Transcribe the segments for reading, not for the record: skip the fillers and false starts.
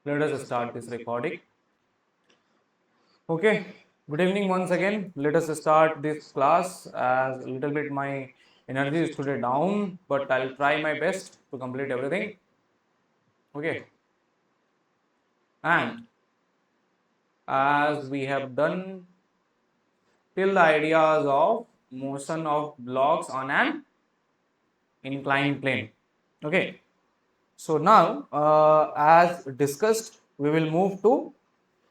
Let us start this recording. Okay, good evening once again. Let us start this class. As a little bit my energy is today down, but I'll try my best to complete everything. Okay, and as we have done till the ideas of motion of blocks on an inclined plane. Okay, so now as discussed, we will move to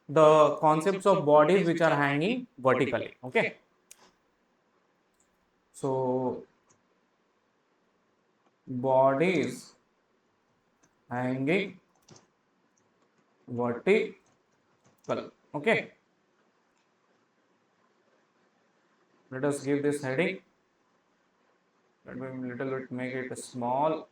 the concepts of bodies which are hanging vertically. Okay, so bodies hanging vertical. Okay, let us give this heading. Let me little bit make it small.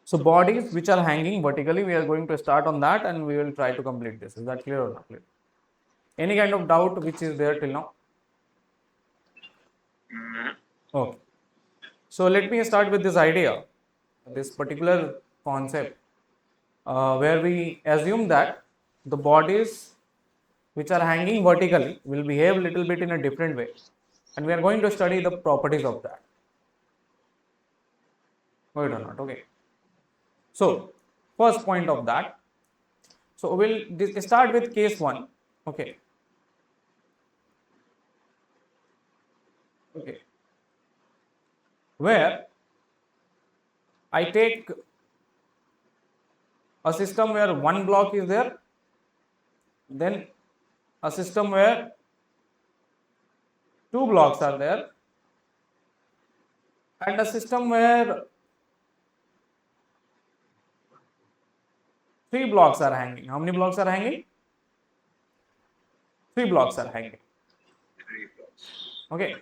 So bodies which are hanging vertically, we are going to start on that and we will try to complete this. Is that clear or not clear? Any kind of doubt which is there till now? Okay. So let me start with this idea, this particular concept, where we assume that the bodies which are hanging vertically will behave a little bit in a different way, and we are going to study the properties of that. Wait or not? Okay. So first point of that. So we'll start with case 1. Okay. Okay. Where I take a system where one block is there, then a system where two blocks are there, and a system where three blocks are hanging. How many blocks are hanging? Three blocks are hanging. Okay.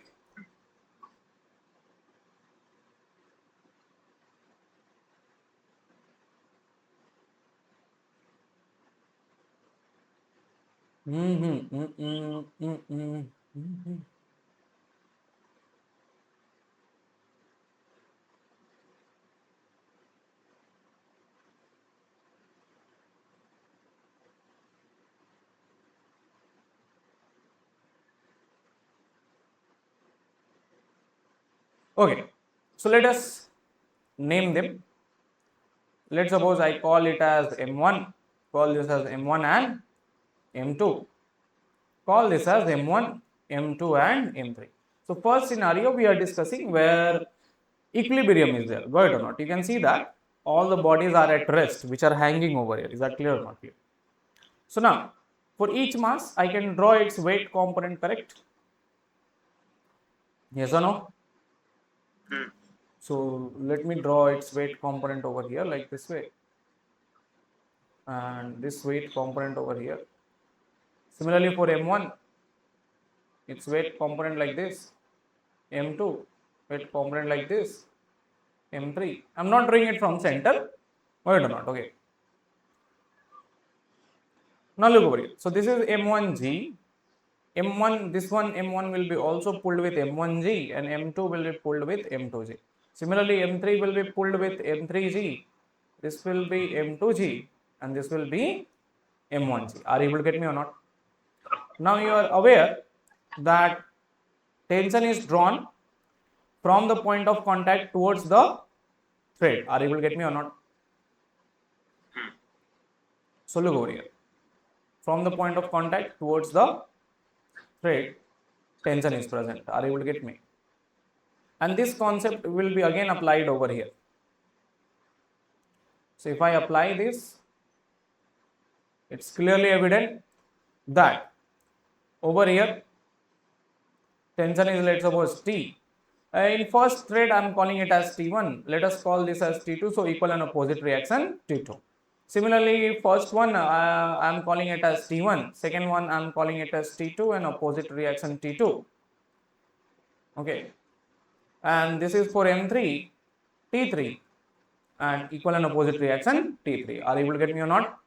Okay. So let us name them. Let's suppose I call it as M1, call this as M1 and M2. Call this as M1, M2 and M3. So first scenario we are discussing where equilibrium is there. Got it or not? You can see that all the bodies are at rest which are hanging over here. Is that clear or not clear? So now for each mass I can draw its weight component, correct? Yes or no? So let me draw its weight component over here like this way, and this weight component over here. Similarly for M1, its weight component like this, M2, weight component like this, M3. I'm not drawing it from center. Wait or not? Okay. Now look over here. So this is M1G. M1, this one M1 will be also pulled with M1G, and M2 will be pulled with M2G. Similarly, M3 will be pulled with M3G. This will be M2G, and this will be M1G. Are you able to get me or not? Now you are aware that tension is drawn from the point of contact towards the thread. Are you able to get me or not? So look over here. From the point of contact towards the thread, tension is present. Are you able to get me? And this concept will be again applied over here. So if I apply this, it's clearly evident that over here tension is, let's suppose, T. In first thread I am calling it as T1. Let us call this as T2. So equal and opposite reaction T2. Similarly, first one I am calling it as T1. Second one I am calling it as T2 and opposite reaction T2. Okay. And this is for M3, T3 and equal and opposite reaction T3. Are you able to get me or not?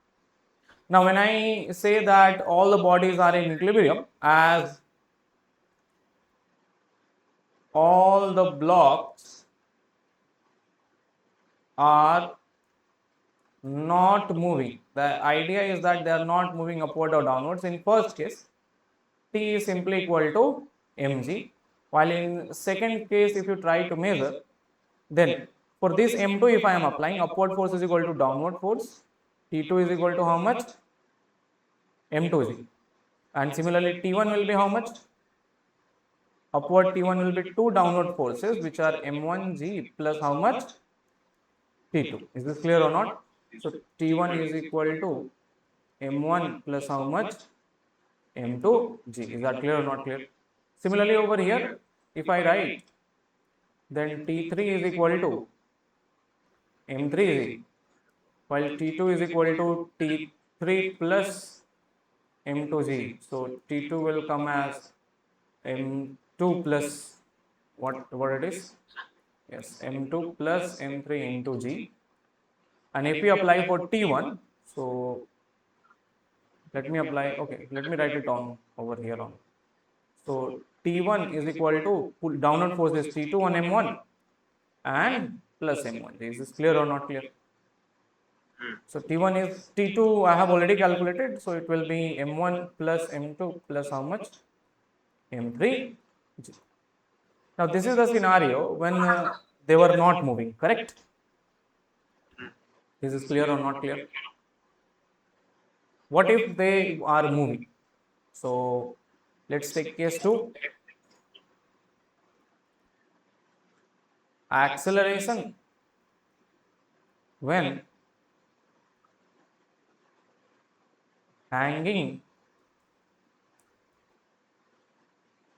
Now when I say that all the bodies are in equilibrium, as all the blocks are not moving, the idea is that they are not moving upward or downwards. In first case, T is simply equal to mg, while in second case, if you try to measure, then for this m2, if I am applying, upward force is equal to downward force, T2 is equal to how much? M2 is equal. And similarly, T1 will be how much? Upward T1 will be two downward forces, which are M1g plus how much? T2. Is this clear or not? So T1 is equal to M1 plus how much? M2g. Is that clear or not clear? Similarly, over here, if I write, then T3 is equal to M3g, while T2 is equal to T3 plus M2g. So T2 will come as M2 plus what it is? Yes, M2 plus M3 into G. And if we apply for T1, so let me apply, okay, let me write it on over here on. So T1 is equal to downward force is T2 on M1 and plus M1. Is this clear or not clear? So T1 is T2, I have already calculated. So it will be M1 plus M2 plus how much? M3 G. Now this is the scenario when they were not moving, correct? Is this clear or not clear? What if they are moving? So let's take case 2. Acceleration when hanging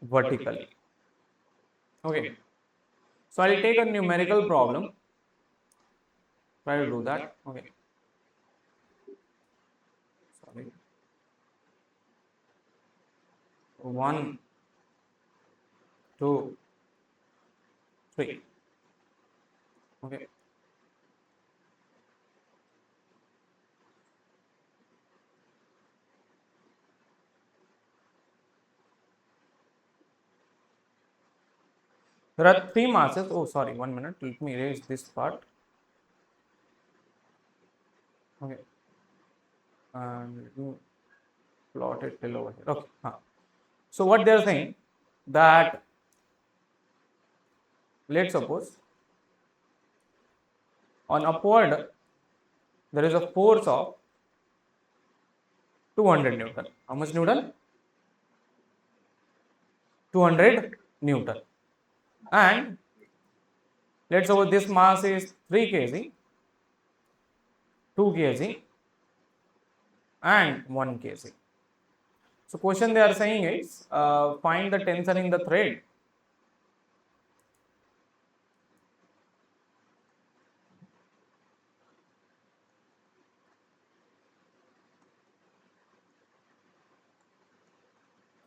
vertically. Okay. So I'll take a numerical problem. Try to do that. Okay. Sorry. 1, 2, 3. Okay. There are 3 masses. Oh, sorry, 1 minute. Let me erase this part. Okay. And let me plot it till over here. Okay. So what they are saying that, let's suppose on upward there is a force of 200 Newton. How much Newton? 200 Newton. And let's suppose this mass is 3 kg, 2 kg and 1 kg. So question they are saying is find the tension in the thread.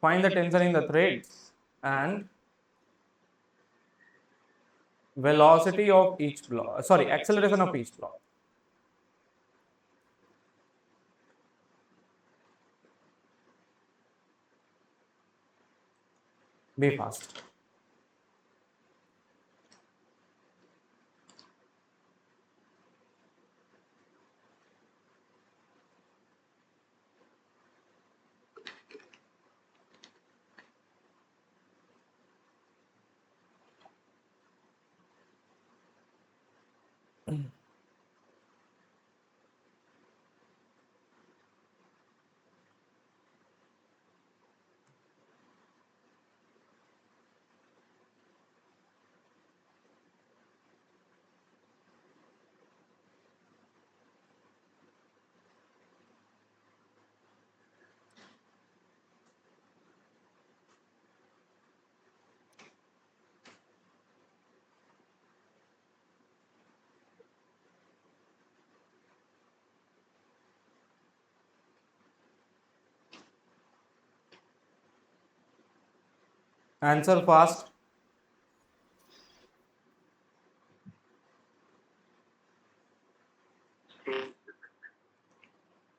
Find the tension in the threads and velocity of each block, sorry, acceleration of each block. Be fast. Answer fast.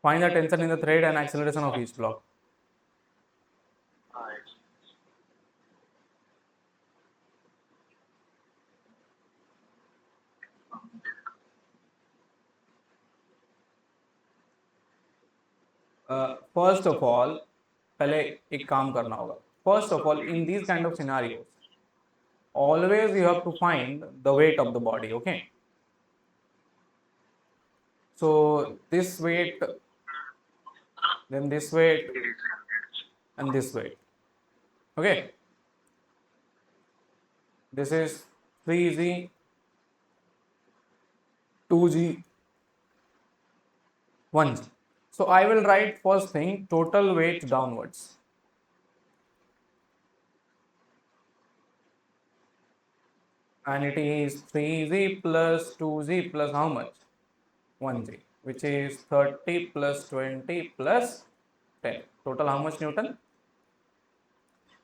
Find the tension in the thread and acceleration of each block. First of all, पहले एक काम करना होगा. First of all, in these kind of scenarios, always you have to find the weight of the body. Okay. So this weight, then this weight, and this weight. Okay. This is 3g, 2g, 1g. So I will write first thing total weight downwards. And it is 3z plus 2z plus how much? 1g, which is 30 plus 20 plus 10. Total how much Newton?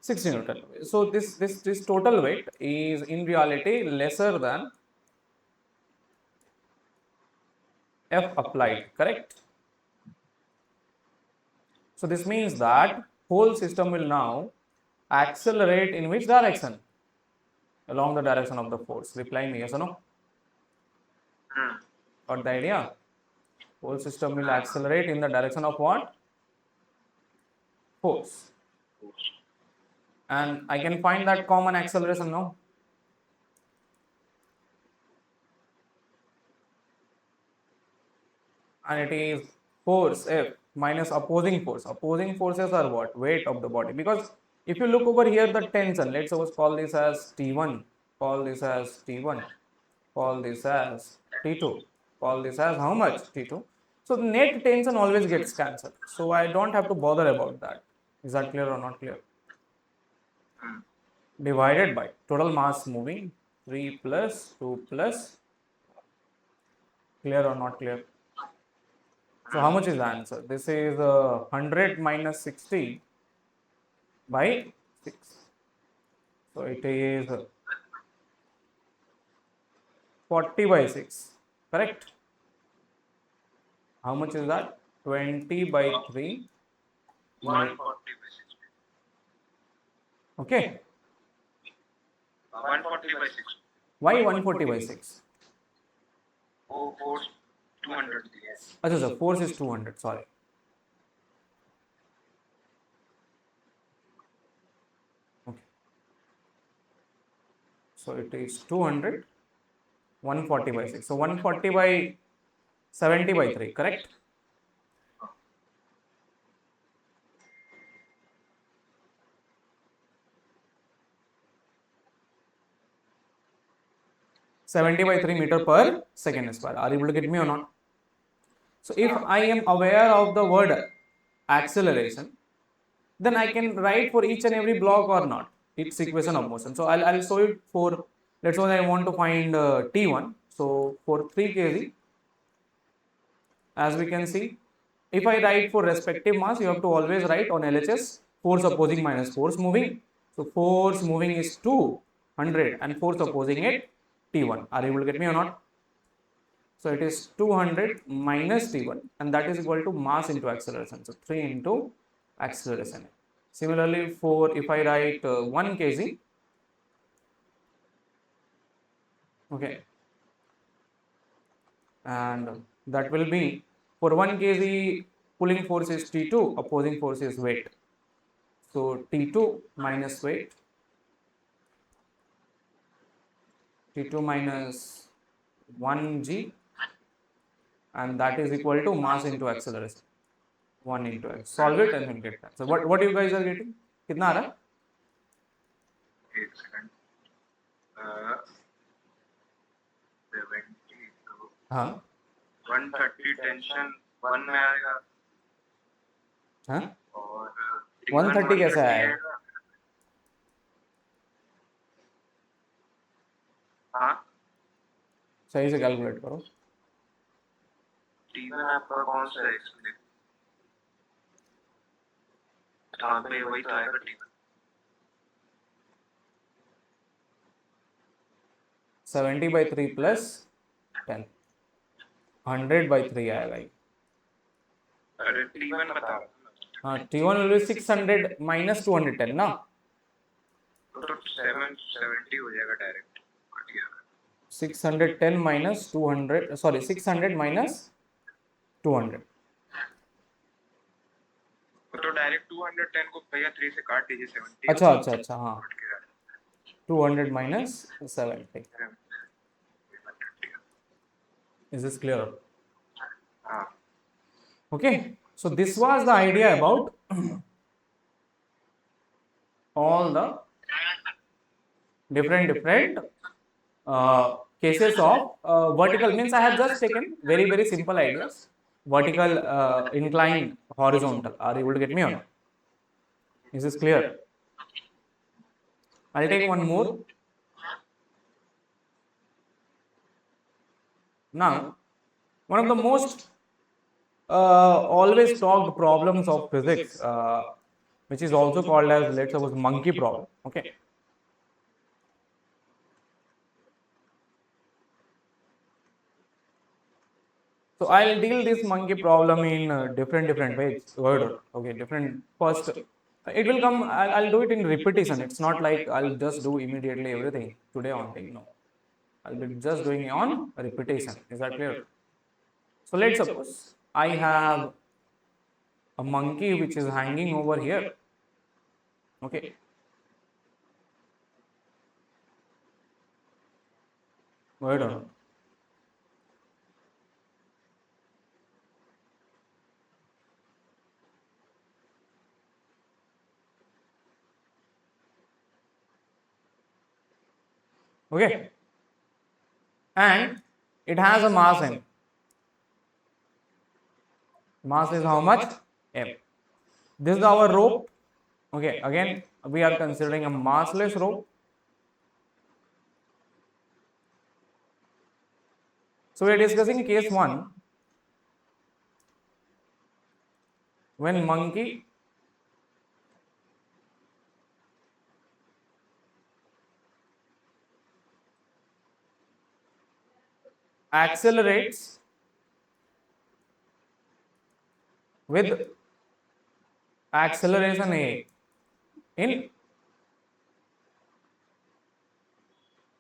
60 Newton. So this total weight is in reality lesser than F applied, correct? So this means that whole system will now accelerate in which direction? Along the direction of the force. Reply me, yes or no? Got the idea? Whole system will accelerate in the direction of what? Force. And I can find that common acceleration now. And it is force F minus opposing force. Opposing forces are what? Weight of the body. Because if you look over here, the tension, let's suppose call this as T1, call this as T1, call this as T2, call this as how much? T2. So net tension always gets cancelled. So I don't have to bother about that. Is that clear or not clear? Divided by total mass moving 3 plus 2 plus. Clear or not clear? So how much is the answer? This is 100 minus 60 by 6. So it is 40 by 6. Correct? How much is that? 20 by 3. 140 by 6. Okay. 140 by 6. Why 140 by 6? Oh, force 200. Achha, sir, force is 200. Sorry. Okay. So it is 200, 140 by 6. So 140 by 70 by 3. Correct? (70 by 3 meter per second square). Are you able to get me or not? So if I am aware of the word acceleration, then I can write for each and every block or not its equation of motion. So I'll show it for, let's say I want to find T1. So for 3 kg, as we can see, if I write for respective mass, you have to always write on LHS force opposing minus force moving. So force moving is 200 and force opposing it T1. Are you able to get me or not? So it is 200 minus T1 and that is equal to mass into acceleration. So 3 into acceleration. Similarly, for if I write 1 kg, okay, and that will be for 1 kg pulling force is T2, opposing force is weight. So T2 minus weight, T2 minus 1g, and that is equal to mass into acceleration. 1 into x. Solve it and you'll get that. So what you guys are getting? कितना आ रहा है? 1 second. 72. हाँ. 130 tension 1 में आएगा. हाँ. और 130 कैसे आएगा? हाँ. सही से कैलकुलेट करो. T1 आपका कौन सा है इसमें? हाँ पे वही तो आएगा T1. 70 by 3 plus 10. 100 by 3 आएगा ये. अरे T1 बता रहा था मैं। T1 will be 600 minus 210 ना, तो 770 हो जाएगा डायरेक्ट। 610 minus 200, sorry 600 minus 200, तो डायरेक्ट 210 को भैया 3 से काट दीजिए 70। अच्छा अच्छा अच्छा, हाँ 200 minus 70. Is this clear? हाँ Okay, so this was the idea about all the different cases of vertical, means I have just taken very simple ideas, vertical, inclined, horizontal. Are you able to get me or not? Is this clear? I'll take one more. Now, one of the most always talked problems of physics, which is also called as, let's suppose, monkey problem. Okay. So I'll deal this monkey problem in different ways. Okay, different. First, it will come. I'll do it in repetition. It's not like I'll just do immediately everything today only. No, I'll be just doing it on repetition. Is that clear? So let's suppose I have a monkey which is hanging over here. Okay. Wait on. Okay. And it has a mass m. Mass is how much? M. This is our rope. Okay, again we are considering a massless rope. So we are discussing case 1, when monkey accelerates with acceleration A in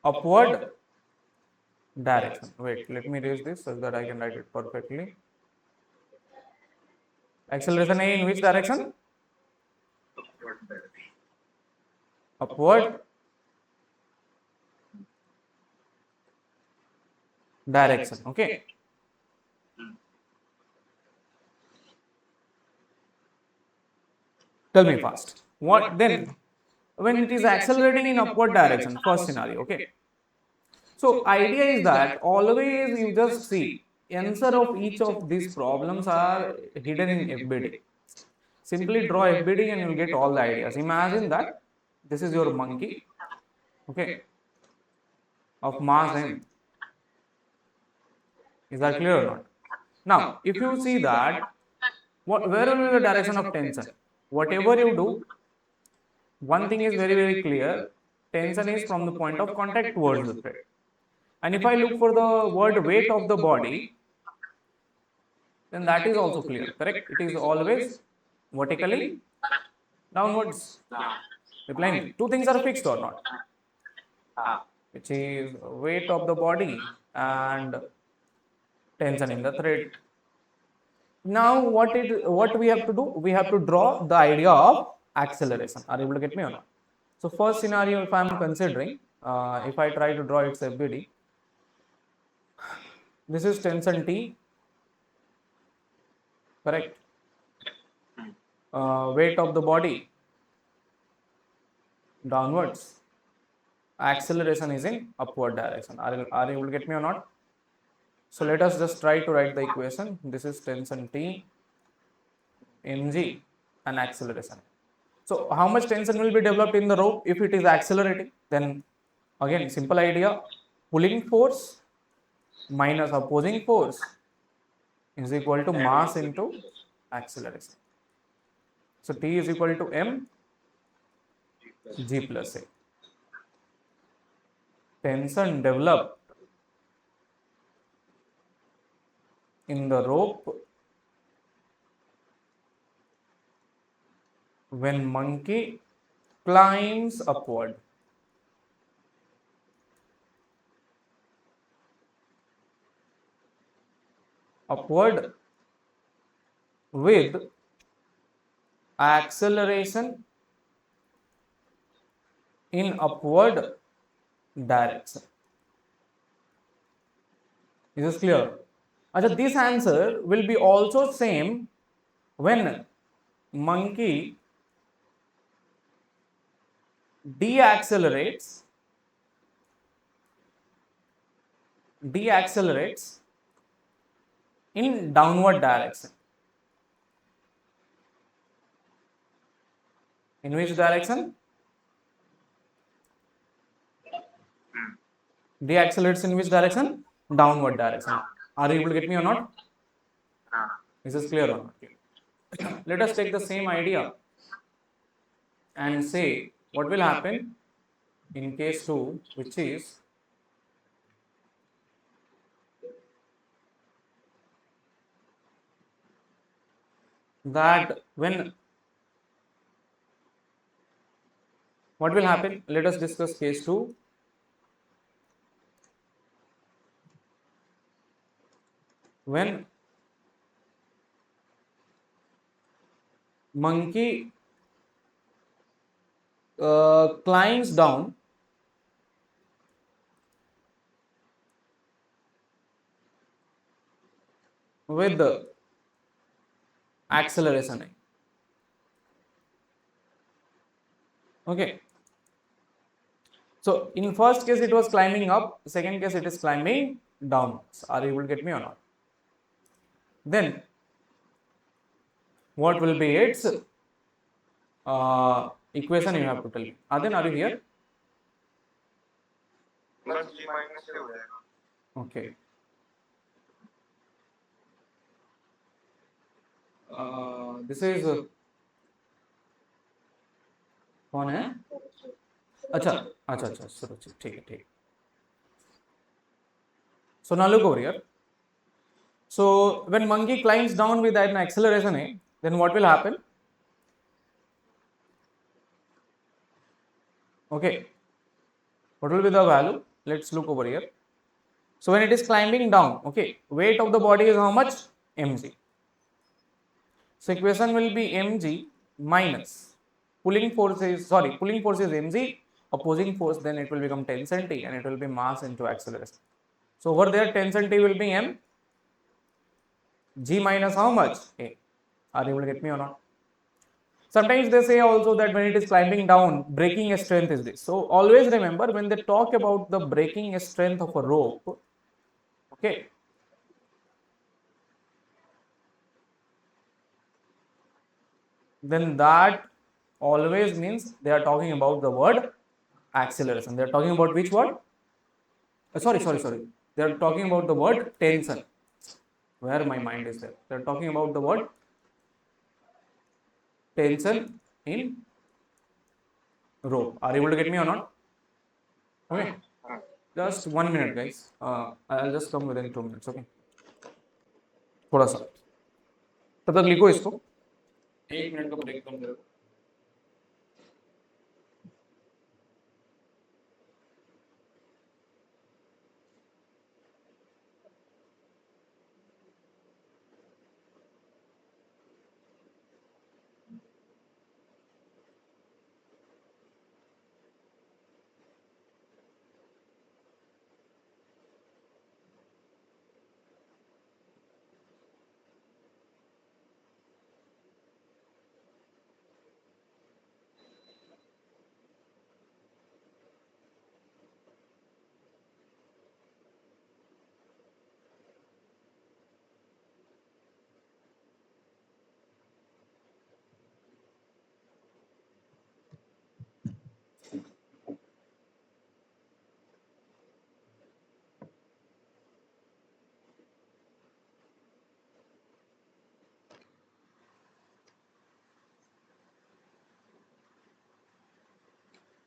upward direction. Wait, let me erase this so that I can write it perfectly. Acceleration A in which direction? Upward direction. Okay. Tell me fast. What then? When it is accelerating in upward direction, first scenario. Okay. So idea is that always you just see answer of each of these problems are hidden in FBD. Simply draw FBD and you'll get all the ideas. Imagine that this is your monkey, okay, of mass m. Is that clear or not? Now, if you see that, where will be the direction of tension? Whatever you do, one thing is very clear, tension is from the point of contact towards the thread. And if I look for the word weight of the body, then that is also clear, correct? It is always vertically downwards. Reply me. Two things are fixed or not? Which is weight of the body and tension in the thread. Now what we have to do? We have to draw the idea of acceleration. Are you able to get me or not? So first scenario, if I am considering, if I try to draw its FBD, this is tension T, correct? Weight of the body downwards. Acceleration is in upward direction. Are you able to get me or not? So let us just try to write the equation. This is tension T, mg, and acceleration. So how much tension will be developed in the rope if it is accelerating? Then again, simple idea, pulling force minus opposing force is equal to mass into acceleration. So T is equal to m g plus a. Tension developed in the rope when monkey climbs upward. Upward with acceleration in upward direction. Is this clear? This answer will be also same when monkey deaccelerates in downward direction. In which direction? Deaccelerates in which direction? Downward direction. Are you able to get me or not? Is this clear or not? Let us take the same idea and say what will happen in case 2, which is that when what will happen? Let us discuss case 2. When monkey climbs down with the acceleration. Okay. So in first case it was climbing up, second case it is climbing down. Are you able to get me or not? Then what will be its equation? You have to tell me. Then are you here? बस g minus से हो जाएगा. Okay. This is कौन है? अच्छा अच्छा अच्छा सुरुचि, ठीक है ठीक. So now look over here. So when monkey climbs down with an acceleration a, then what will happen? Okay, what will be the value? Let's look over here. So when it is climbing down, okay, weight of the body is how much? Mg. So equation will be mg minus pulling force is mg, opposing force, then it will become 10 centi and it will be mass into acceleration. So over there 10 centi will be m, g minus how much? A. Are you able to get me or not? Sometimes they say also that when it is climbing down, breaking strength is this. So always remember when they talk about the breaking strength of a rope, okay, then that always means they are talking about the word acceleration. They are talking about which word? Sorry. They are talking about the word tension. Where my mind is there. They are talking about the word tension in rope. Are you able to get me or not? Okay. Just 1 minute, guys. I'll just come within 2 minutes. Okay. थोड़ा सा तब तक लिखो इसको. 1 minute का break कम करो.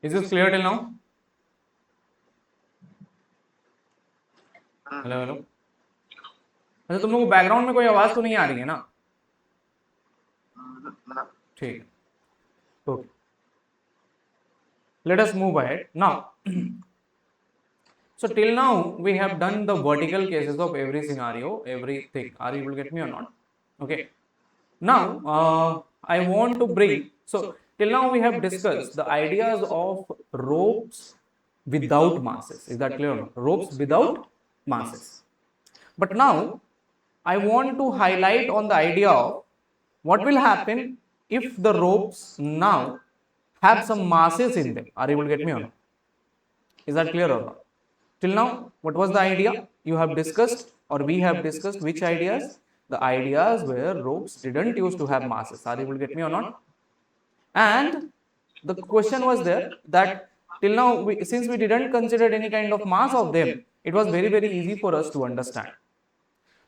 Is this clear till now? Hello hello. अच्छा तुम लोगों को बैकग्राउंड में कोई आवाज तो नहीं आ रही है ना? ठीक है. Okay. Let us move ahead. Now, so till now we have done the vertical cases of every scenario, everything. Are you able to get me or not? Okay. Now, I want to bring, so till now we have discussed the ideas of ropes without masses. Is that clear or not? Ropes without masses. But now, I want to highlight on the idea of what will happen if the ropes now have some masses in them. Are you able to get me or not? Is that clear or not? Till now, what was the idea? You have discussed, or we have discussed which ideas? The ideas where ropes didn't used to have masses. Are you able to get me or not? And the question was there that till now, since we didn't consider any kind of mass of them, it was very, very easy for us to understand.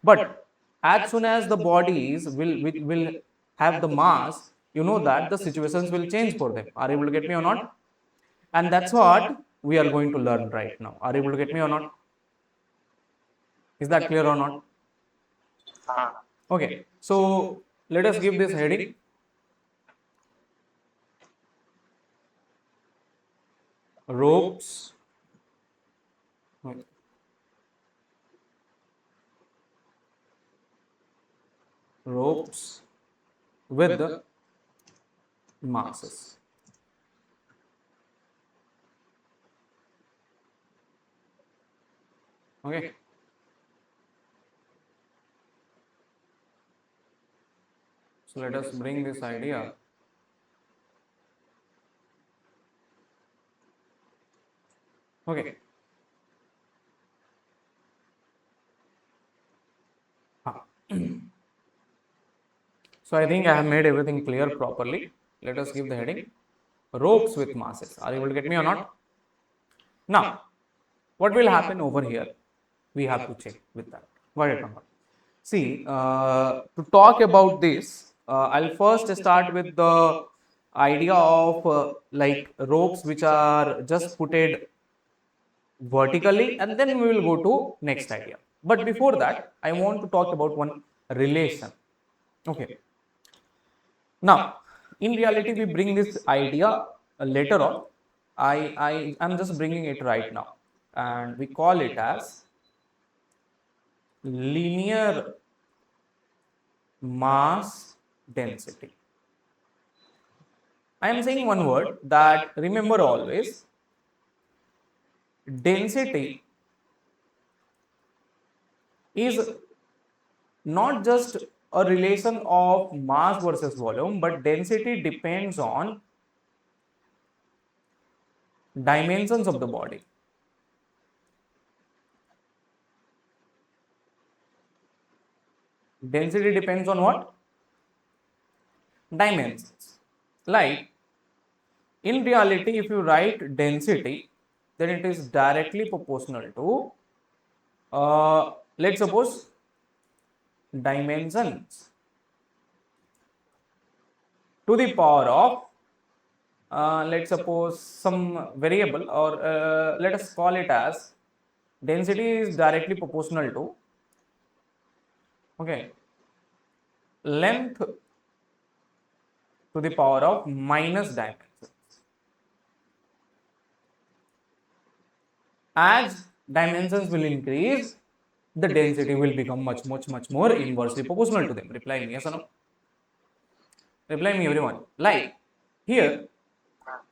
But as soon as the bodies will have the mass, you know that the situations will change for them. Are you able to get me or not? And that's what we are going to learn right now. Are you able to get me or not? Is that clear or not? Okay, so let us give this heading. Ropes ropes with the masses. Okay. So let us bring this idea. Okay. So I think I have made everything clear properly. Let us give the heading ropes with masses. Are you able to get me or not? Now, what will happen over here? We have to check with that. Got it or not? See, to talk about this, I'll first start with the idea of like ropes which are just putted vertically, and then we will go to next idea. But before that, I want to talk about one relation. Okay. Now, in reality, we bring this idea later on. I am just bringing it right now, and we call it as linear mass density. I am saying one word that remember always density is not just a relation of mass versus volume, but density depends on dimensions of the body. Density depends on what? Dimensions. Like in reality, if you write density, then it is directly proportional to, let's suppose, dimensions to the power of, let's suppose, some variable, or let us call it as density is directly proportional to, okay, length to the power of minus dimensions. As dimensions will increase, the density will become much more inversely proportional to them. Reply me, yes or no? Reply me, everyone. Like here,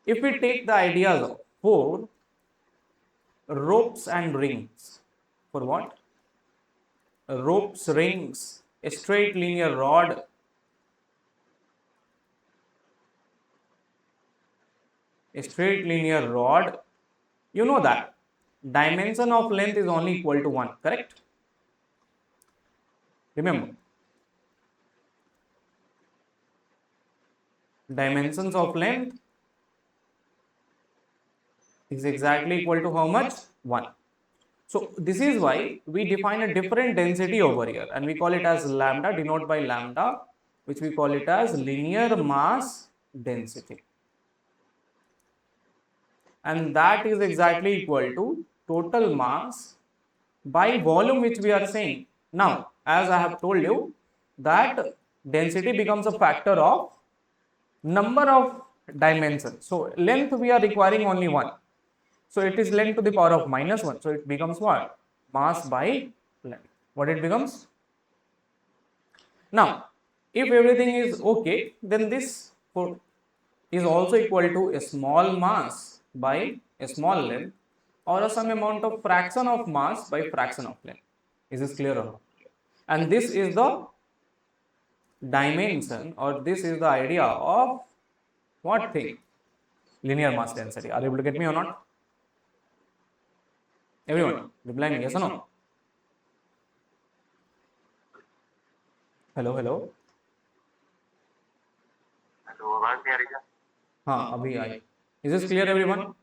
if we take the ideas of for ropes and rings, for what? Ropes, rings, a straight linear rod, you know that dimension of length is only equal to 1, correct? Remember, dimensions of length is exactly equal to how much? 1. So this is why we define a different density over here, and we call it as lambda, denote by lambda, which we call it as linear mass density. And that is exactly equal to total mass by volume, which we are saying. Now, as I have told you, that density becomes a factor of number of dimension. So length we are requiring only 1. So it is length to the power of minus 1. So it becomes what? Mass by length. What it becomes? Now, if everything is okay, then this is also equal to a small mass by a small length, or some amount of fraction of mass by fraction of length. Is this clear or not? And this is the dimension, or this is the idea of what thing? Linear mass density. Are you able to get me or not? Everyone, reply me, yes or no? Hello, hello. Hello आवाज नहीं आ रही क्या? हाँ अभी आई. Is this clear everyone?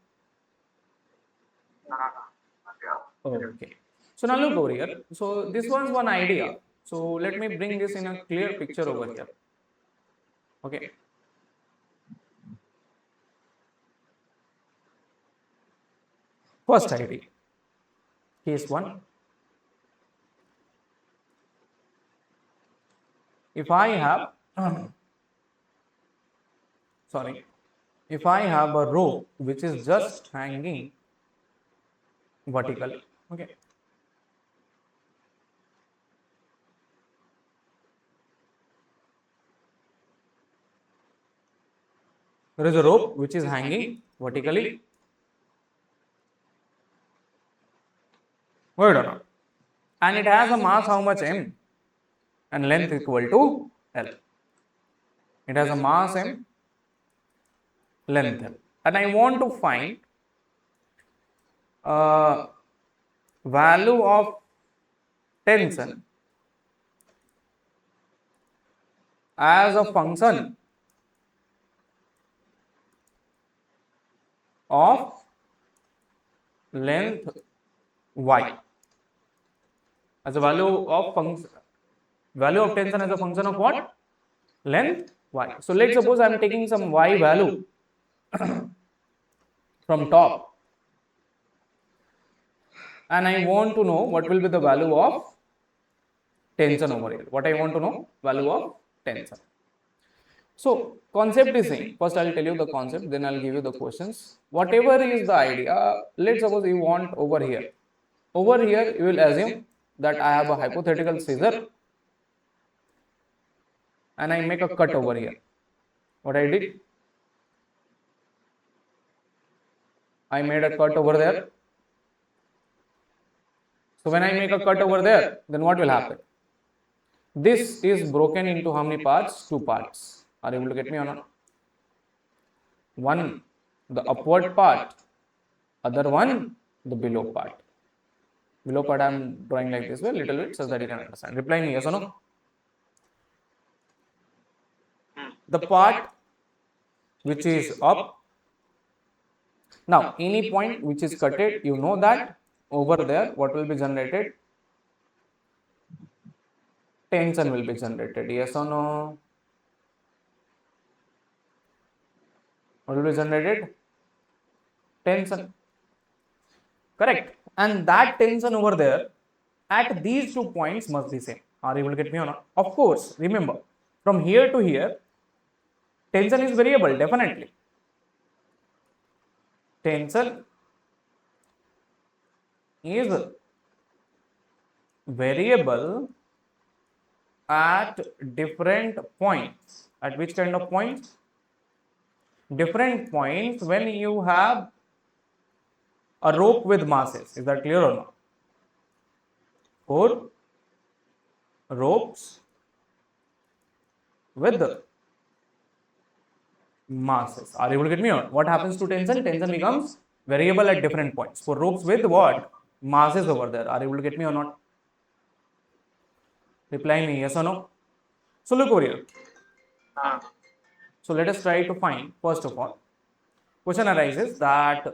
हाँ हाँ Okay. So now look over here. So this was one idea. So let me bring this in a clear picture over here. Okay. First idea. Case 1. If I have if I have a rope which is just hanging vertically, okay, there is a rope which is hanging vertically, word or not, and it has a mass how much m and length equal to l. It has a mass m, length l, and I want to find value of tension as a function of length y, as a value of tension as a function of what? Length y. So let's suppose I am taking some y value from top, and I want to know what will be the value of tension over here. What I want to know? Value of tension. So concept is same. First I will tell you the concept, then I will give you the questions. Whatever is the idea, let's suppose you want over here. Over here you will assume that I have a hypothetical scissor and I make a cut over here. What I did? I made a cut over there. So when I make a cut over there, then what will happen? This is broken into how many parts? 2 parts. Are you able to get me or not? One, the upward part, other one, the below part. Below part I am drawing like this way, little bit, so that you can understand. Reply me, yes or no? The part which is up, now any point which is cutted, you know that over there what will be generated? Tension will be generated, yes or no? What will be generated? Tension. Correct. And that tension over there at these 2 points must be same. Are you able to get me or not? Of course, remember, from here to here, tension is variable, definitely. Tension is variable at different points. At which kind of points? Different points when you have a rope with masses. Is that clear or not? 4 ropes with masses. Are you able to get me on? What happens to tension? Tension becomes variable at different points. For ropes with what? Masses over there. Are you able to get me or not? Reply me, yes or no? So look over here. So let us try to find, first of all, question arises that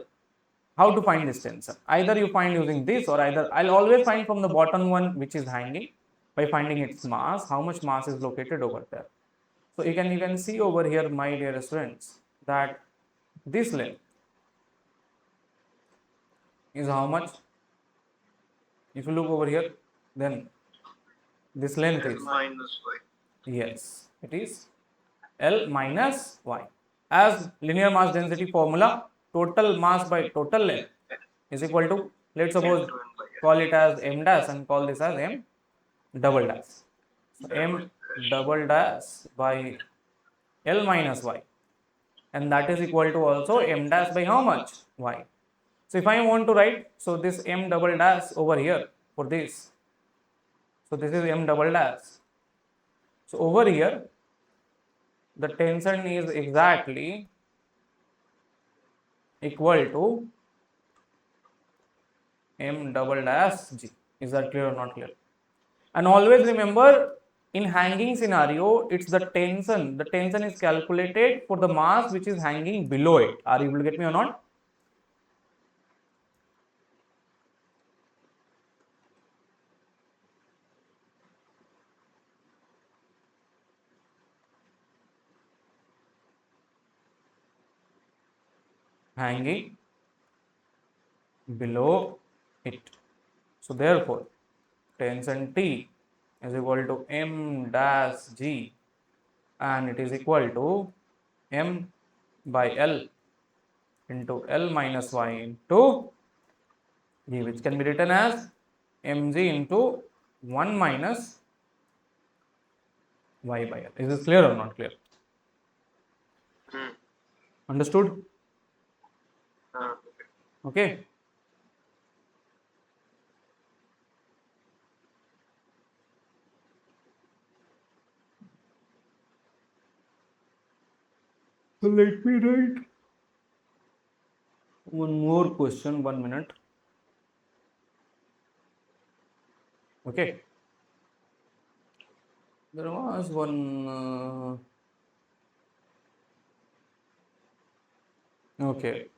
how to find this tension. Either you find using this, or either I'll always find from the bottom one which is hanging by finding its mass, how much mass is located over there. So you can see over here, my dear students, that this length is how much? If you look over here, then this length is minus y. Yes, it is L minus y. as linear mass density formula, total mass by total length is equal to, let's suppose, call it as m dash and call this as m double dash. So m double dash by L minus y, and that is equal to also m dash by how much? Y. So if I want to write, so this m double dash over here for this, so this is m double dash. So over here, the tension is exactly equal to m double dash g. Is that clear or not clear? And always remember, in hanging scenario, it's the tension. The tension is calculated for the mass which is hanging below it. Are you able to get me or not? Hanging below it. So therefore, tension T is equal to m dash g, and it is equal to m by L into L minus y into g, which can be written as mg into 1 minus y by L. Is this clear or not clear? Understood? Okay. So let me write one more question, 1 minute. Okay. There was one. Okay.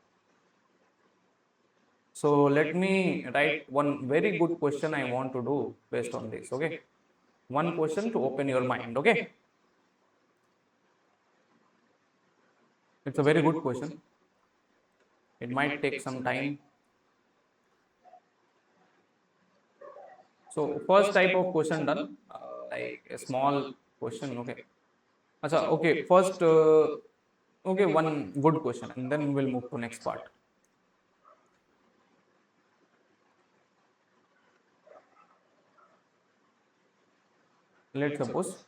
So let me write one very good question I want to do based on this. Okay. One question to open your mind. Okay. It's a very good question. It might take some time. So first type of question done, like a small question. Okay. Achha, okay. First, okay, one good question, and then we'll move to next part. Let's suppose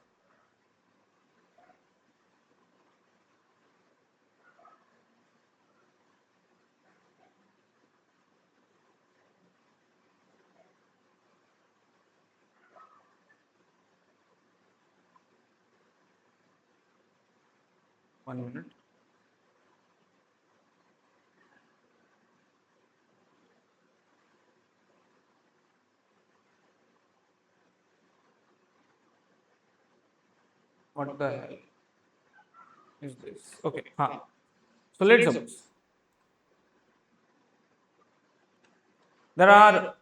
one minute. What the hell is this? Okay. Huh. So let's suppose there are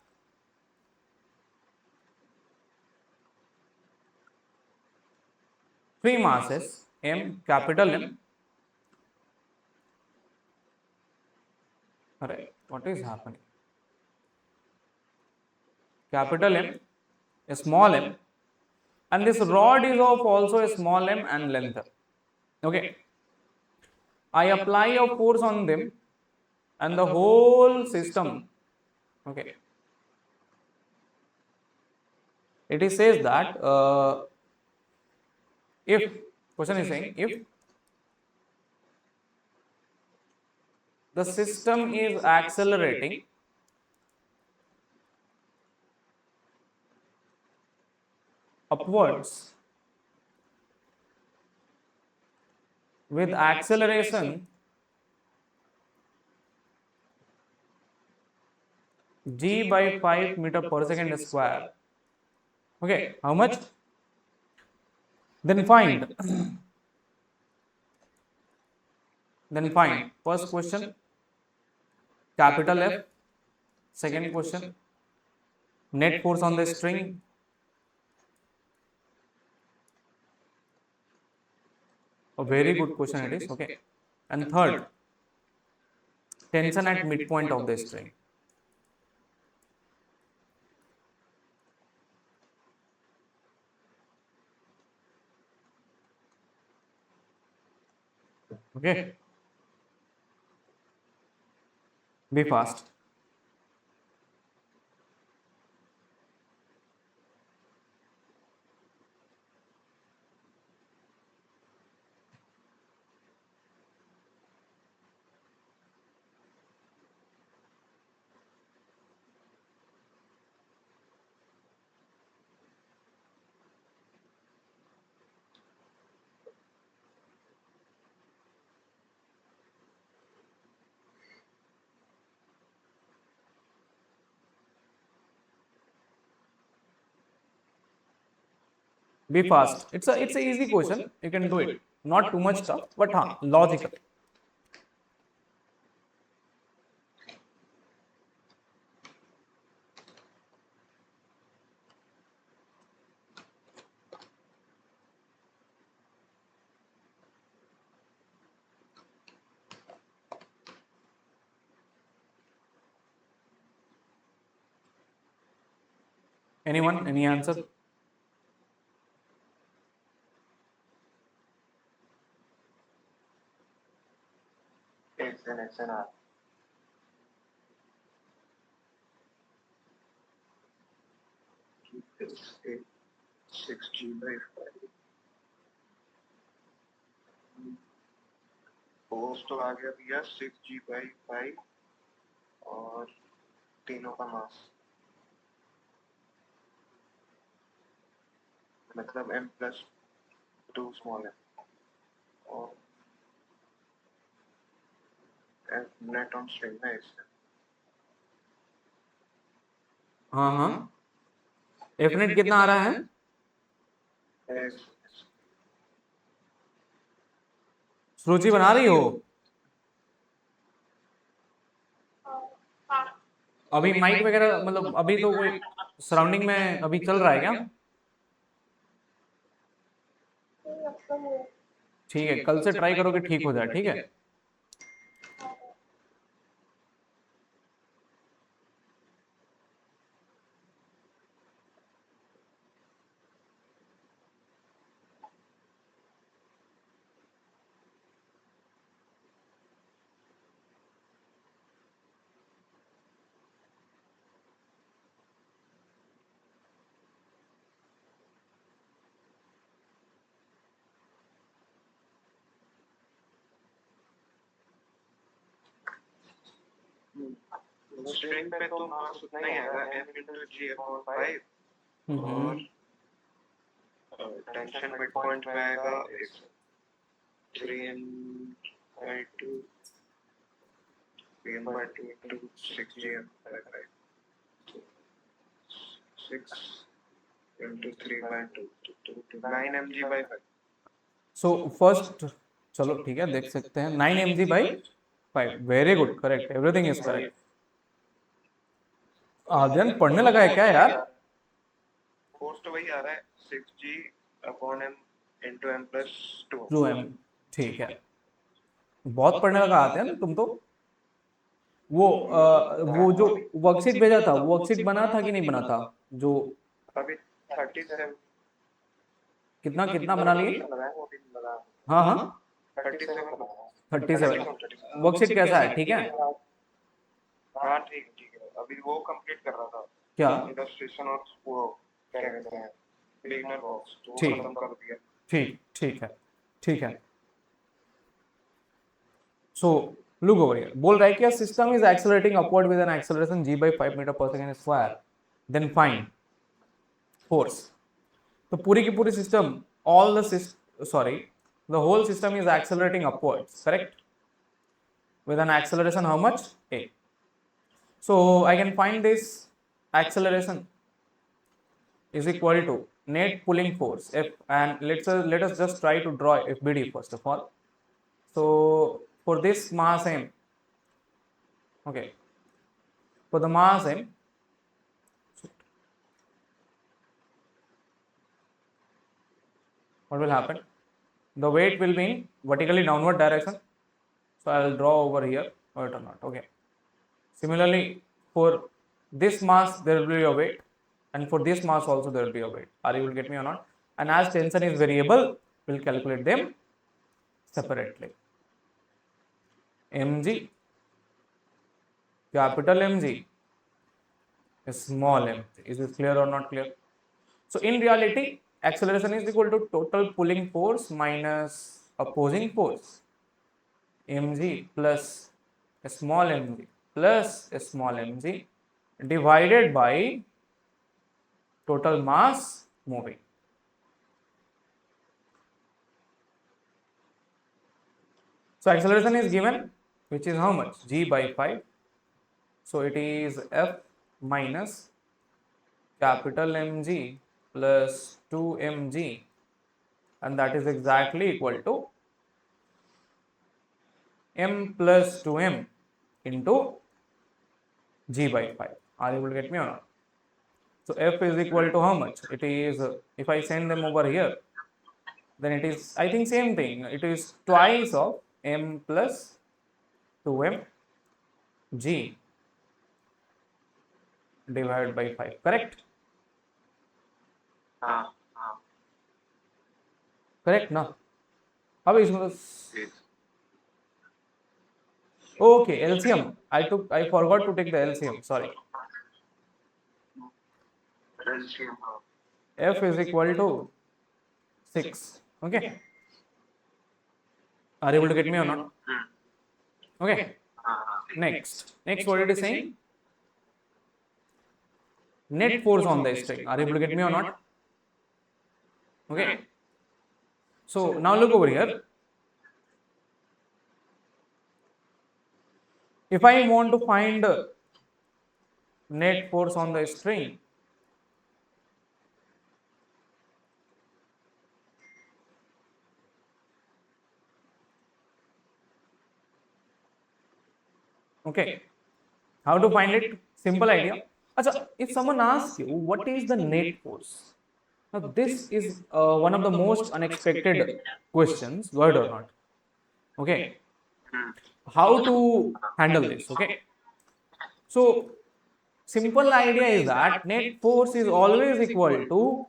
three masses, M, capital M. Alright, what is happening? Capital M, a small m, and this rod is of also a small m and length. Okay. I apply a force on them, and the whole system. Okay. It is says that if question is saying if the system is accelerating upwards with acceleration g by 5 meter per second square. Okay, how much? Then find. Then find. First question, capital F. Second question, net force on the string. A very good question it is. Okay. And third, tension at midpoint of the string. Okay, be fast. Be fast. It's a easy question. You can do it. Not too much tough, but logical. Anyone? Any answer? X and R. It's 6G by 5. Force तो आ गया भैया 6G by 5 और तीनों का मास मतलब m+2 small m और net on string है इसमें। हाँ, एफ नेट कितना आ रहा है? सूची बना रही हो? अभी माइक वगैरह मतलब अभी तो कोई सराउंडिंग में अभी चल रहा है क्या? ठीक है, कल से ट्राई करो कि ठीक हो जाए, ठीक है? स्ट्रिंग पे तो मास उतना ही आएगा m/g/5 और टेंशन मिड पॉइंट पे आएगा 3m/2 3m/2 into 6gm/5 6 into 3/2 to 9mg/5। So first, चलो ठीक है, देख सकते हैं 9 mg/5। Very good, correct, everything is correct. Aadyan पढ़ने लगा है क्या यार? फोर्स तो वही आ रहा है 6g/m into m+2। 2m, ठीक है। बहुत पढ़ने लगा आद्यन तुम तो। वो जो वर्कशीट भेजा था, वो वर्कशीट बना था कि नहीं बना था? जो अभी 37 कितना कितना बना लिए? लगाया वो भी लगा। हाँ हाँ, 37 37 वर्कशीट कैसा है? ठीक है? हाँ ठीक है। अभी वो कंप्लीट कर रहा था क्या? इलस्ट्रेशन और वो क्या कहते हैं बिगिनर बॉक्स तो वो ठीक। खत्म कर दिया। ठीक है, ठीक है। So look over here. बोल रहा है कि a system is accelerating upward with an acceleration g/5 meter per second square. Then find force. तो पूरी की पूरी system, the whole system is accelerating upwards, correct? With an acceleration how much? A. So I can find this acceleration is equal to net pulling force F, and let us just try to draw FBD first of all. So for this mass m, okay, for the mass m, what will happen? The weight will be in vertically downward direction. So I will draw over here, or not. Okay. Similarly, for this mass there will be a weight, and for this mass also there will be a weight. Are you will get me or not? And as tension is variable, we'll calculate them separately. mg, capital Mg, small mg. Is this clear or not clear? So in reality, acceleration is equal to total pulling force minus opposing force, mg plus a small mg plus a small mg divided by total mass moving. So acceleration is given, which is how much? G by 5. So it is F minus capital Mg plus 2mg, and that is exactly equal to m plus 2m into g by 5. Are you able to get me or not? So F is equal to how much? It is, if I send them over here, then it is, I think, same thing. It is twice of m plus 2m g divided by 5. Correct? हाँ हाँ Correct? No? How is this? yes Okay, LCM. I forgot to take the LCM. Sorry. LCM F is equal to 6. Okay. Are you able to get me or not? Okay. Next, what it is saying? Net force on the string. Are you able to get me or not? Okay. So now look over here. If I want to find net force on the string, okay, how to find it? Simple idea. Achha, if someone asks you what is the net force, now this is one of the most unexpected questions, word or not. Okay, how to handle this? Okay, so simple idea is that net force is always equal to,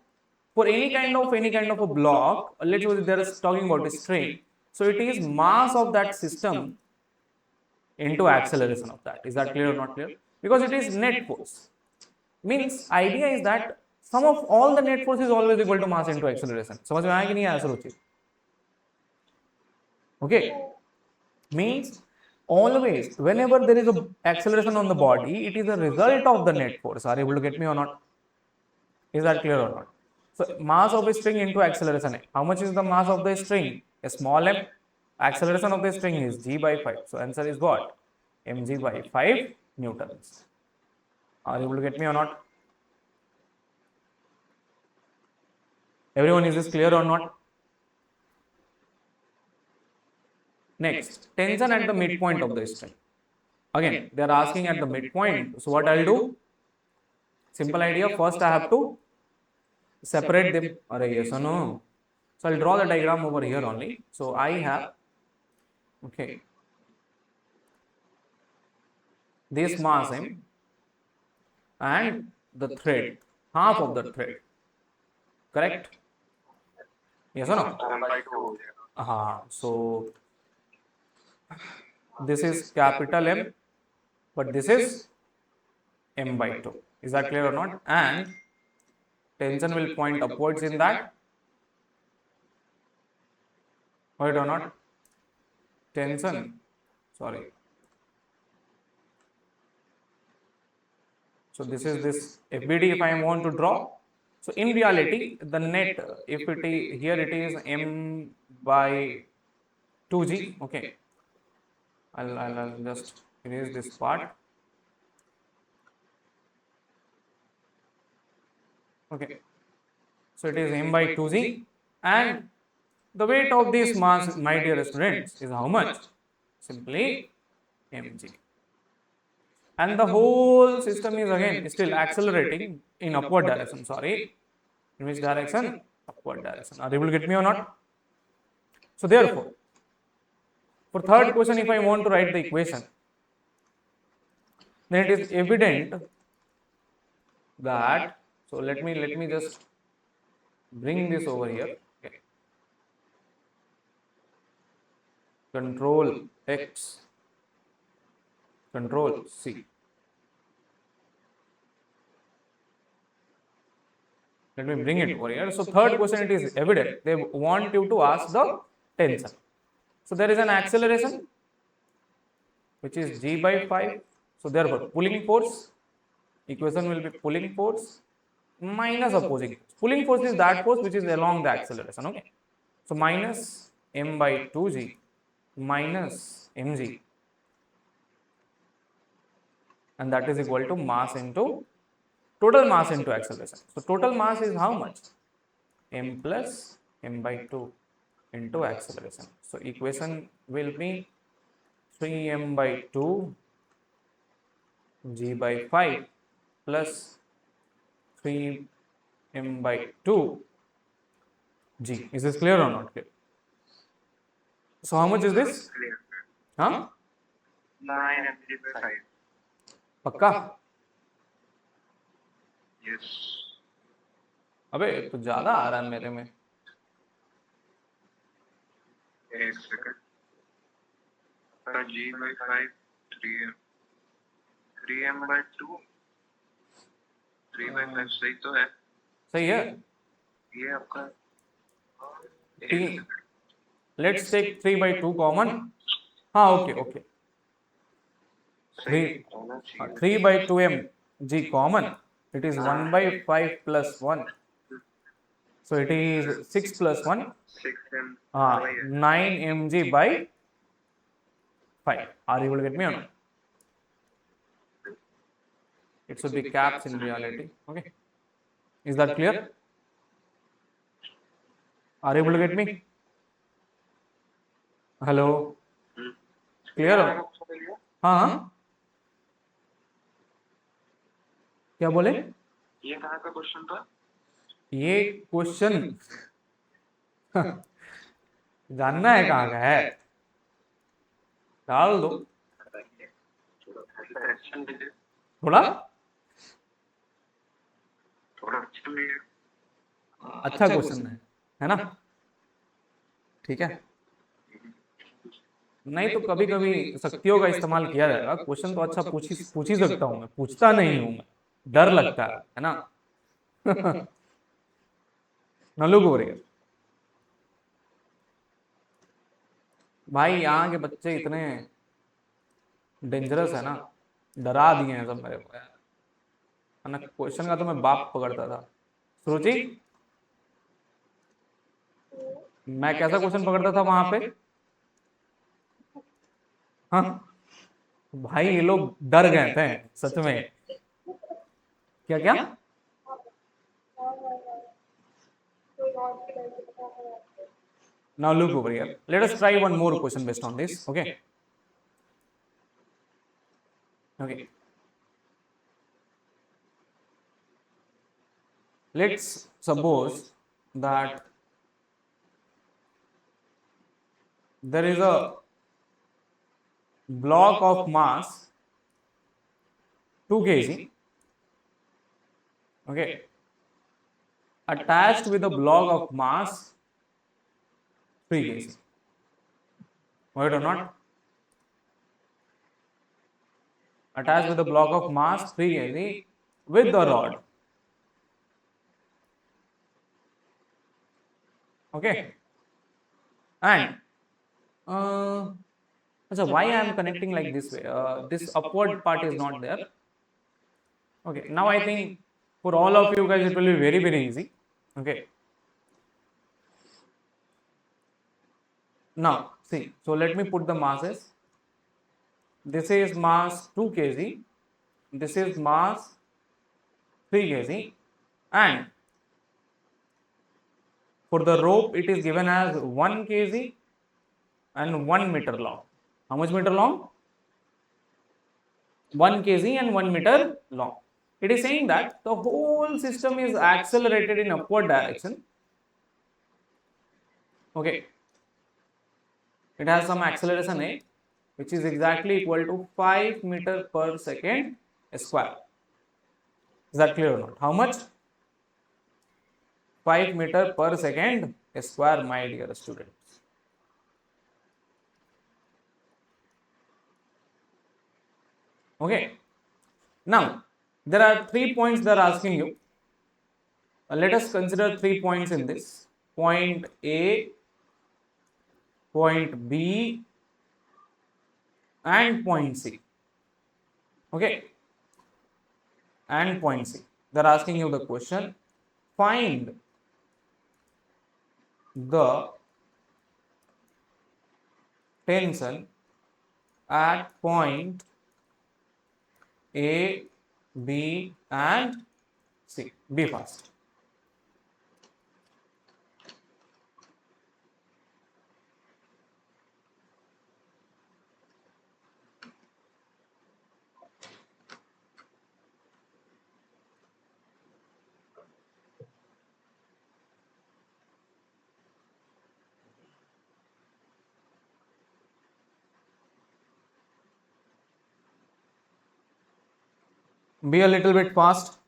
for any kind of a block, let's suppose there is talking about a string, so it is mass of that system into acceleration of that. Is that clear or not clear? Because it is net force, means idea is that sum of all the net force is always equal to mass into acceleration. समझ में आया कि नहीं आया सरोची? Okay, means always whenever there is a acceleration on the body, it is a result of the net force. Are you able to get me or not? Is that clear or not? So mass of a string into acceleration. How much is the mass of the string? A small m. Acceleration of the string is g by 5. So answer is what? mg by 5 newtons. Are you able to get me or not? Everyone, is this clear or not? Next, tension at the midpoint of the string. Again, they are asking at the midpoint. So what I'll do? Simple idea. First, I have to separate them. Array, yes or no? So I'll draw the diagram over here only. So I have, okay, this mass m and the thread, half of the thread. Correct? Yes or no? 1/2 So this is capital M, but this is m by 2. Is that clear or not? And tension will point upwards in that. Right or not? Tension, sorry. So this is this FBD if I want to draw. So in reality, the net, if it is here, it is m by 2g. Okay, I'll just erase this part. Okay, so it is m by 2g, and the weight of this mass, my dear students, is how much? Simply mg. And the whole system is again still accelerating in upward direction. Sorry, in which direction? Upward direction. Are you able to get me or not? So therefore, for third question, if I want to write the equation, then it is evident that, so let me just bring this over here. Okay. Control X. Control C. Let me bring it over here. So third question, it is evident. They want you to ask the tensor. So there is an acceleration which is g by 5. So therefore pulling force, equation will be pulling force minus opposing force. Pulling force is that force which is along the acceleration. Okay. So minus m by 2g minus mg, and that is equal to mass into total mass into acceleration. So total mass is how much? M plus m by 2 into acceleration. So equation will be 3m by 2 g by 5 plus 3m by 2 g. Is this clear or not clear? So how much is this? Clear. Huh? 9 mg by 5. पक्का? Yes. अबे तो ज्यादा आ रहा है मेरे में. एक second. g by 5 3m. 3m by 2. 3 by 5 सही तो है. सही है. ये आपका. Let's take 3 by 2 common. हाँ, okay. 3 by 2m g common. It is 1 by 5 plus 1. So it is 6 plus 1. 6m. 9 mg by 5. Are you able to get me or not? It should be caps in reality. Okay. Is that clear? Are you able to get me? Hello? Clear? हाँ. क्या बोले? ये कहाँ का question था? ये question जानना है कहाँ का है? डाल दो थोड़ा अच्छा क्वेश्चन है ना? ठीक है. नहीं तो कभी कभी शक्तियों का इस्तेमाल किया जाएगा. क्वेश्चन तो अच्छा पूछ ही सकता हूँ मैं, पूछता नहीं हूँ मैं, डर लगता है ना. नलू को रही भाई, यहाँ के बच्चे इतने डेंजरस है ना, डरा दिए हैं सब मेरे को यार. है ना, क्वेश्चन का तो मैं बाप पकड़ता था. सुरुचि, मैं कैसा क्वेश्चन पकड़ता था वहां पे? हाँ भाई, ये लोग डर गए थे सच में. क्या? Now look over here. Let us try one more question based on this. Okay. Let's suppose that there is a block of mass 2 kg, okay, attached with a block of mass 3 kg. Wait or not? Attached with a block of mass 3 kg with the rod. Okay. And so why I am connecting like this way? This upward part is not there. Okay. Now I think for all of you guys it will be very, very easy. Okay. Now see. So let me put the masses. This is mass 2 kg. This is mass 3 kg. And for the rope, it is given as 1 kg and 1 meter long. How much meter long? 1 kg and 1 meter long. It is saying that the whole system is accelerated in upward direction. Okay. It has some acceleration A, which is exactly equal to 5 meter per second square. Is that clear or not? How much? 5 meter per second square, my dear students. Okay. Now, there are 3 points they are asking you. Let us consider 3 points in this. Point A, point B, and point C. Okay. And point C. They are asking you the question. Find the tension at point A, B, and C. Be fast. Be a little bit fast.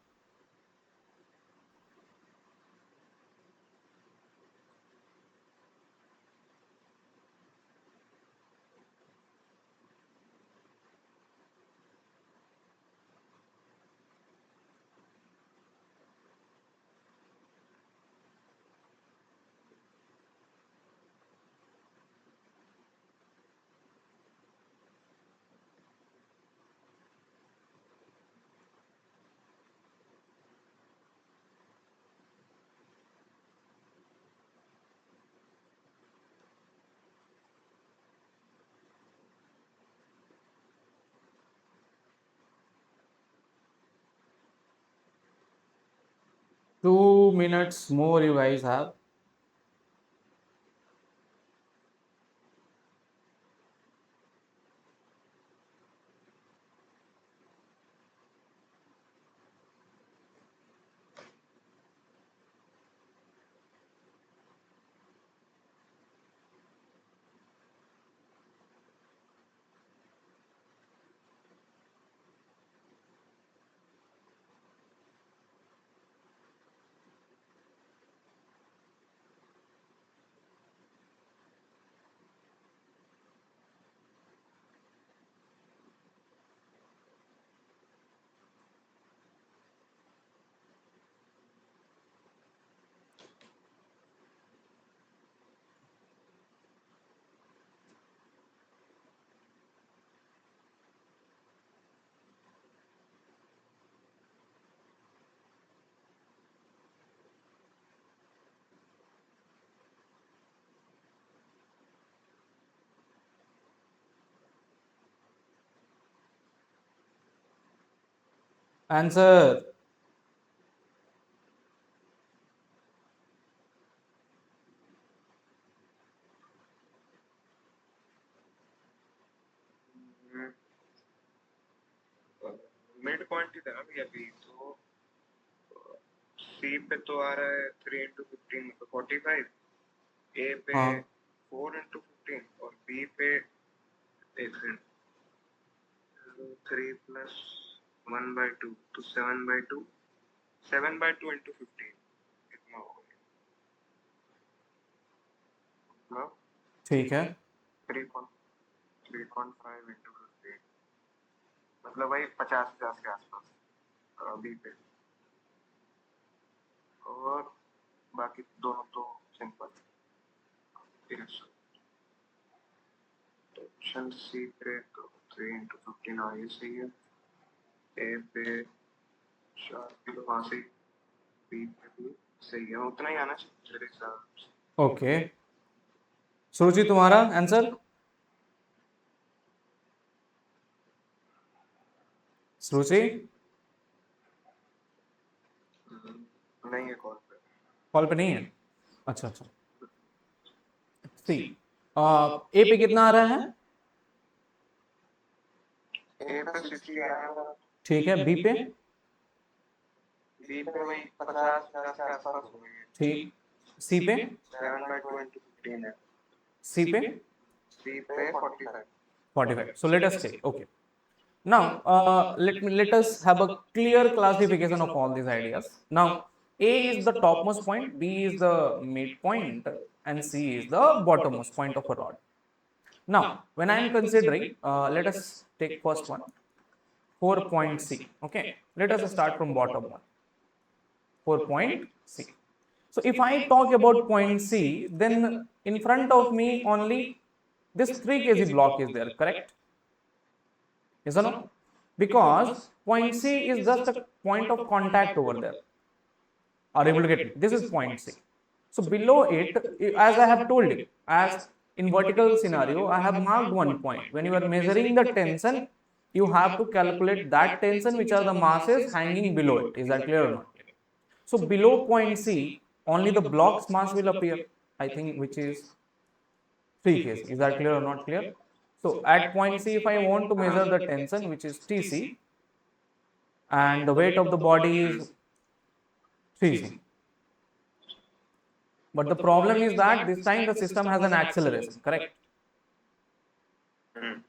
Two minutes more you guys have. Answer. Mid point की तरह भी अभी तो सी पे तो आ रहा है 3 into 15 मतलब 45, ए पे हाँ 4 into 15 और बी पे 3 plus 1/2 तो 7/2 7/2 into 15 कितना हो गया? हाँ ठीक है. 3.5 into 15 मतलब वही 50 के आसपास बी पे और बाकी दोनों तो सिंपल तो ऑप्शन सी पे तो 3 into 15 आ ये सही है ए पे 4 किलो वहाँ से बी पे भी सही है उतना ही आना चाहिए मेरे हिसाब से ओके. सुरुचि तुम्हारा आंसर. सुरुचि नहीं है कॉल पे कॉल पे नहीं है. अच्छा अच्छा. सी. ए पे कितना आ रहा है? ए पे 60 आया ठीक है. बी पे? बी पे वही 50 के आसपास हो गई है ठीक. सी पे? 7/2 into 15 है सी पे? सी पे 45 45. So let us take. Okay. Now, let us have a clear classification of all these ideas. Now, A is the topmost point, B is the midpoint, and C is the bottommost point of a rod. Now, when I am considering, let us take first one. 4 point C. Okay, let us start from bottom one. 4 point C. So if I talk about point C, then in front of me only this 3 kg block is there, correct? Yes or no? Because point C is just a point of contact over there. Are you able to get me? This is point C. So below it, as I have told you, as in vertical scenario, I have marked one point. When you are measuring the tension, you have to calculate that tension which are the masses hanging below it. Is that clear or not? So below point C, only the block's mass will appear, I think, which is 3 kg. Is that clear or not clear? So at point C, if I want to measure the tension, which is Tc, and the weight of the body is 3c. But the problem is that this time the system has an acceleration, correct?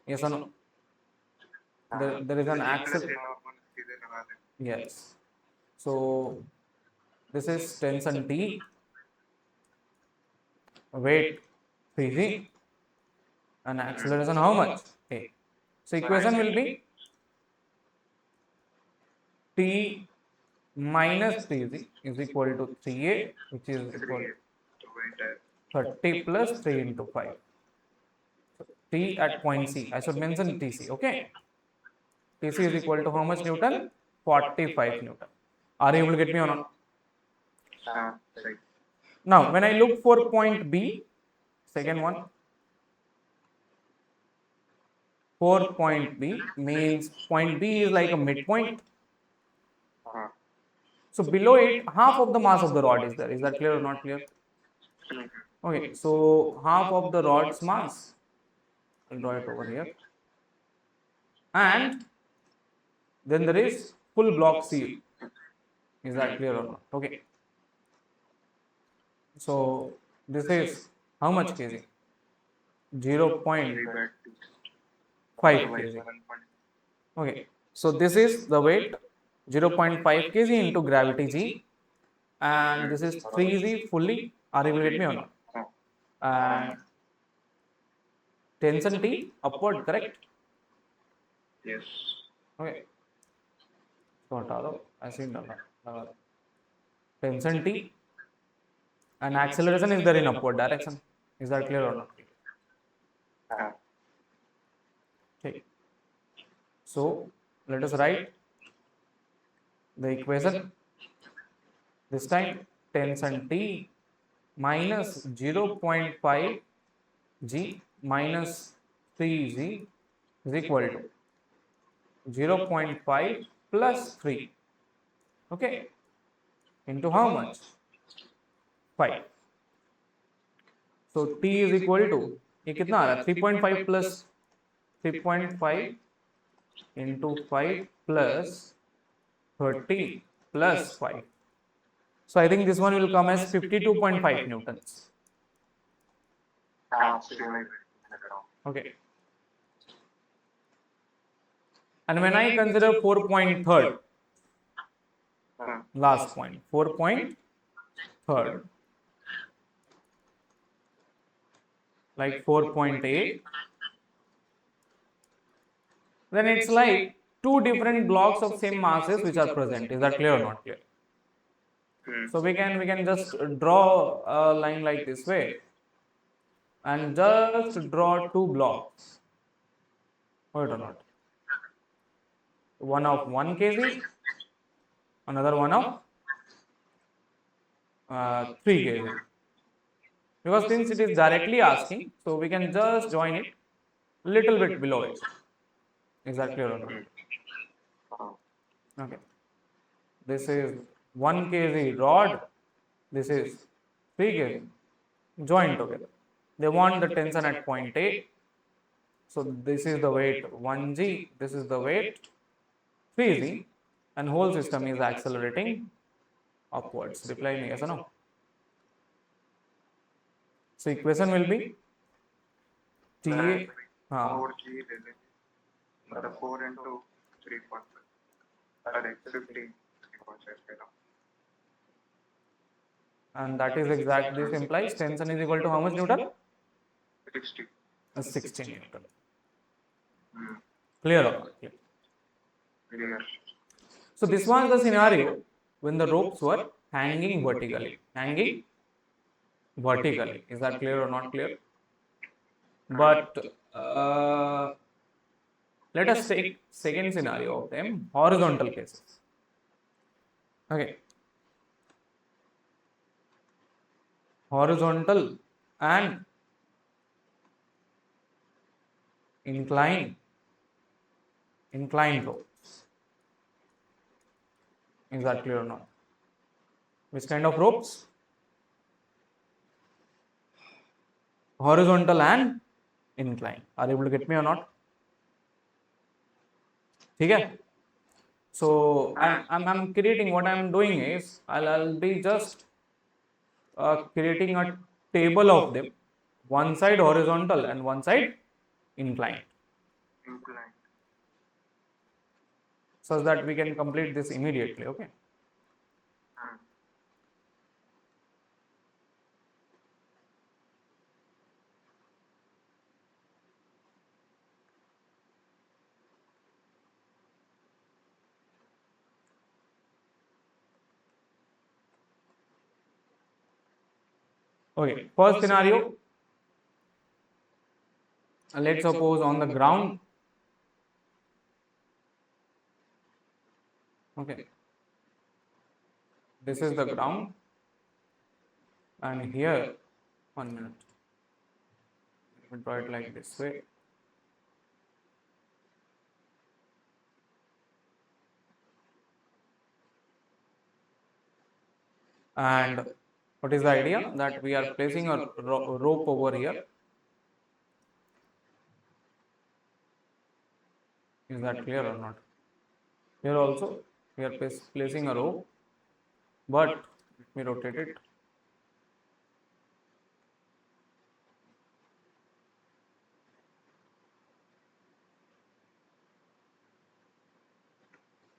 Yes or no? There is an acceleration. Yes. So this is tension T, weight 3c, and acceleration how much? A. So equation will be T minus 3c is equal to 3a, which is equal to 30 plus 3 into 5. So T at point C, I should mention Tc, okay? Tc is equal to how much Newton? 45 Newton. Are you able to get me or not? Now, when I look for point B, second one, 4 point B means point B is like a midpoint. So below it, half of the mass of the rod is there. Is that clear or not clear? Okay, so half of the rod's mass, I'll draw it over here. And then there is full block C. Is that clear or not? Okay. So this is how much kg? 0.5 kg. Okay. So this is the weight 0.5 kg into gravity g, and this is 3g fully. Are you able to get me or not? And tension T upward, correct? Yes. Okay. So हटा दो, ऐसे ही लगा दो. Tension T and acceleration is there in upward direction. Is that clear or not? Okay. So let us write the equation. This time tension T minus 0.5 g minus 3g is equal to 0.5 plus 3. Okay. Into how much? 5. So T is equal to, ये कितना आ रहा है? 3.5 plus 3.5 into 5 plus 30 plus 5. So I think this one will come as 52.5 newtons. Okay. And when I consider 4.3, last point, 4.3, like 4.8, then it's like two different blocks of same masses which are present. Is that clear or not clear? So we can just draw a line like this way and just draw two blocks. Wait or not? One of 1 kg, another one of 3 kg. Because since it is directly asking, so we can just join it little bit below it. Is that clear or not? Okay. This is 1 kg rod. This is 3 kg. Joined together. They want the tension at point A. So this is the weight 1g. This is the weight 3g. And whole system is accelerating upwards. Reply me yes or no. So equation will be T A. 4g, the 4 into 3.5. Correct, 15. And that is exact. This implies tension is equal to how much Newton? 60. 16 Newton. Clear or not? Clear. Clear. So this was the scenario when the ropes were hanging vertically. Hanging vertically. Is that clear or not clear? But let us take second scenario of them, horizontal cases. Okay. Horizontal and inclined ropes. Is that clear or not? Which kind of ropes? Horizontal and inclined. Are you able to get me or not? Okay. So I'm creating, what I'm doing is I'll be just creating a table of them, one side horizontal and one side inclined, Inclined. so that we can complete this immediately. Okay. Okay. First scenario. Let's suppose on the ground. Okay. This is the ground, and here, 1 minute. Let me draw it like this way. And what is the idea? That we are placing a rope over here. Is that clear or not? Here also we are placing a rope, but let me rotate it.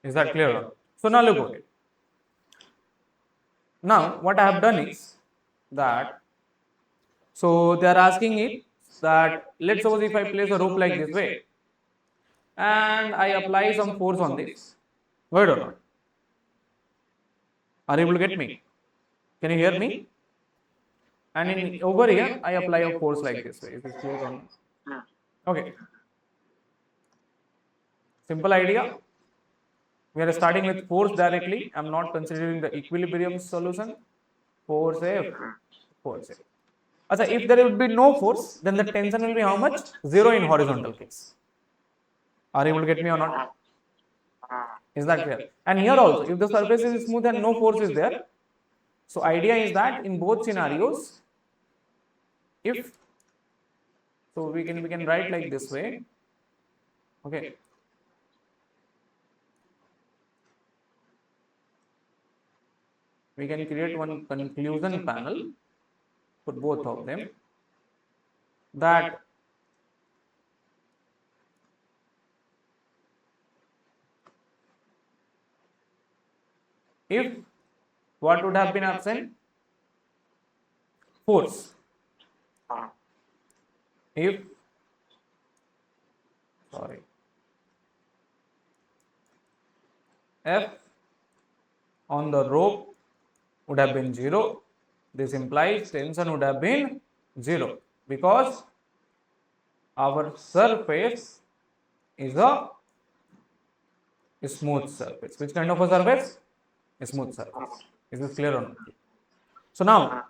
Is that clear or not? So now look at it. Now what I have done is that, so they are asking it that, let's suppose if I place a rope like this way and I apply some force on this, right or not? Are you able to get me? Can you hear me? And in over here I apply a force like this way. Is this clear or not? Okay. Simple idea. We are starting with force directly. I am not considering the equilibrium solution. Force F, force F. Achha, if there would be no force, then the tension will be how much? 0 in horizontal case. Are you able to get me or not? Is that clear? And here also, if the surface is smooth and no force is there, so idea is that in both scenarios, if, so we can write like this way. Okay. We can create one conclusion panel for both of them, that if what would have been absent? Force. If, sorry, F on the rope would have been 0. This implies tension would have been 0, because our surface is a smooth surface. Which kind of a surface? A smooth surface. Is this clear or not? So now,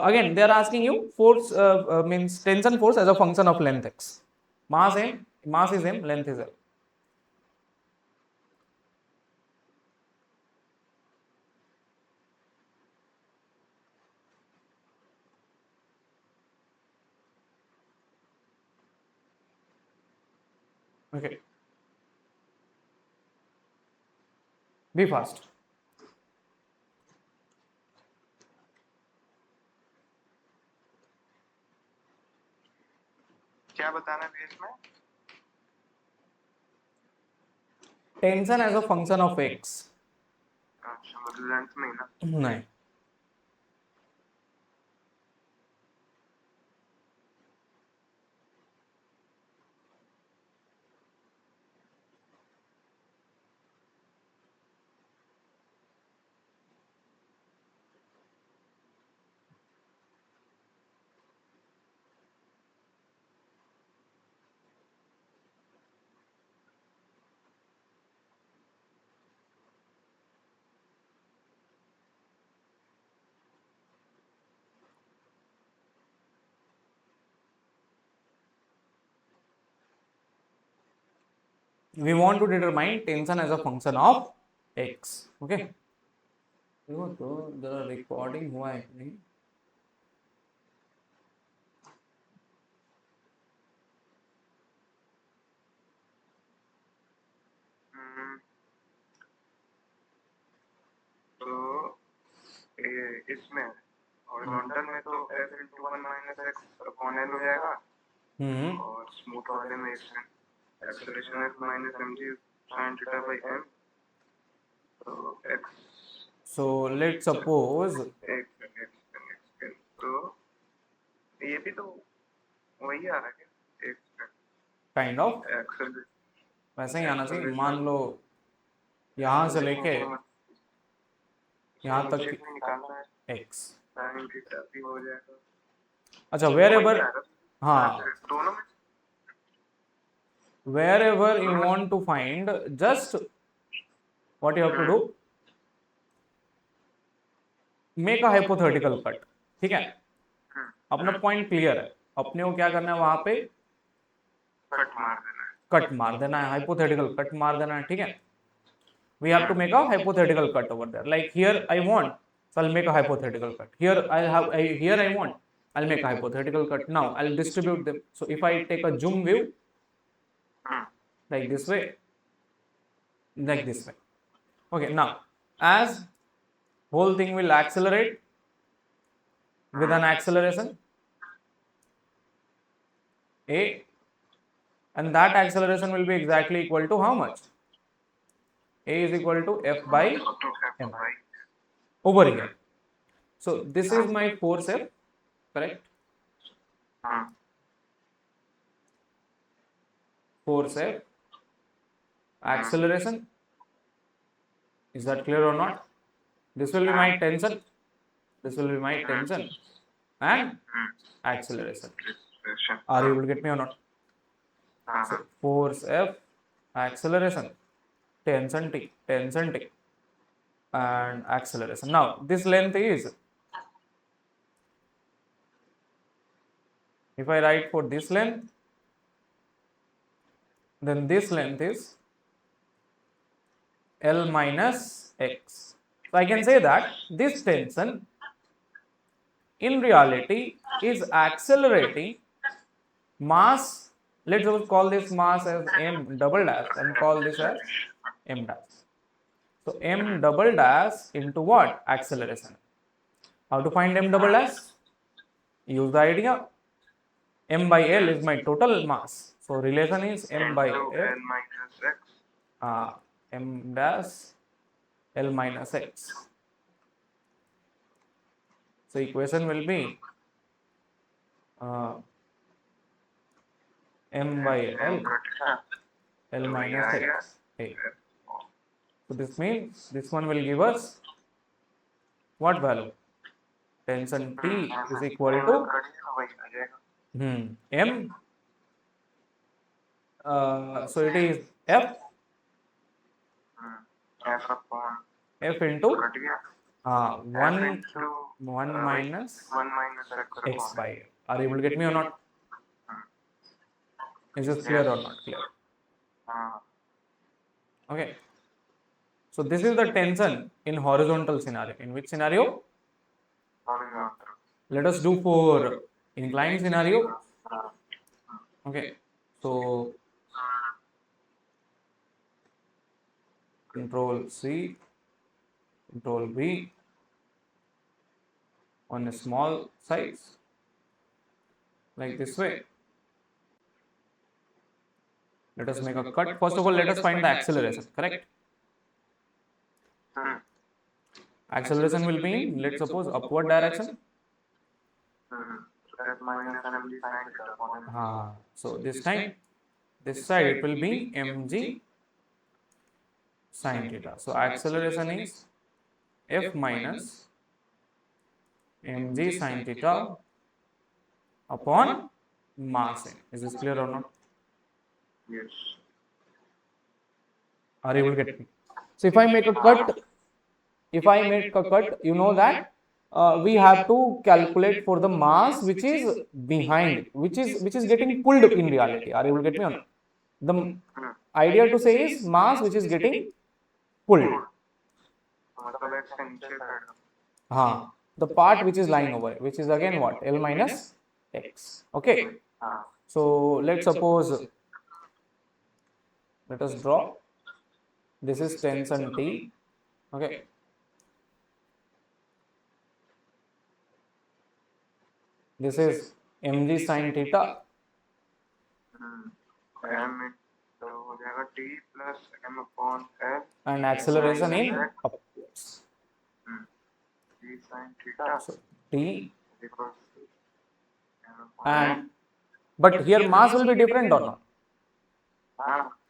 again they are asking you force means tension force as a function of length x. Mass is m, length is l. Okay. Be fast. क्या बताना है इसमें? Tension as a function of x. अच्छा, मतलब length में ना? नहीं. we want to determine tension as a function of x. Okay. देखो तो जरा रिकॉर्डिंग हुआ है कि नहीं? तो इसमें हॉरिजॉन्टल में तो f into 1 minus x upon l हो जाएगा और स्मूथ वाले में acceleration f minus mg sin theta by m तो x so let's suppose तो ये भी तो वही आ रहा है क्या काइंड ऑफ वैसे ही आना चाहिए. मान लो यहाँ से लेके यहाँ तक निकालना है x. sin theta भी हो जाएगा. अच्छा wherever हाँ दोनों में wherever you want to find, just what you have to do, make a hypothetical cut. ठीक है, अपना पॉइंट क्लियर है. अपने को क्या करना है, वहां पे कट मार देना है, हाइपोथेटिकल कट मार देना है. ठीक है, we have to make a hypothetical cut over there. Like here I want, so I'll make a hypothetical cut. Here I want, I'll make a hypothetical cut. Now I'll distribute them. So if I take a zoom view, like this way, like this way. Okay, now as whole thing will accelerate with an acceleration a, and that acceleration will be exactly equal to how much? A is equal to f by m over here. So this is my force F, correct? Force F, acceleration. Is that clear or not? This will be my tension. This will be my tension and acceleration. Are you able to get me or not? So force F, acceleration, tension T, and acceleration. Now this length is, if I write for this length, then this length is L minus X. So I can say that this tension in reality is accelerating mass. Let's call this mass as m double dash and call this as m dash. So m double dash into what? Acceleration. How to find m double dash? Use the idea. M by L is my total mass. So relation is m by L minus x. M dash L minus x. So equation will be m by L minus x. So this means this one will give us what value? Tension T is equal to m. So it is F into 1 minus x by L. Are you able to get me or not? Is this clear or not clear? Okay. So this is the tension in horizontal scenario. In which scenario? Let us do for inclined scenario. Okay. So Control C, Control V on a small size, like this way. Let us make a cut. First of all, let us find the acceleration, correct? Acceleration will be in, let's suppose, upward direction. So this time, this side it will be mg sin theta. So acceleration is f minus mg sin theta upon mass m. Is this clear or not? Yes. Are you able to get me? So if I make a cut, you know that we have to calculate for the mass which is behind, which is getting pulled in reality. Are you able to get me or not? idea to say is mass which is getting pulled. मतलब x के नीचे side हाँ, the part which is lying over, which is again what? L minus x. Okay. So let's suppose, let us draw. This is tension T. Okay. This is mg sin theta. m तो हो जाएगा t plus m upon f And acceleration in upwards. g sin theta. So T Equals to m upon and but here mass will be different or not?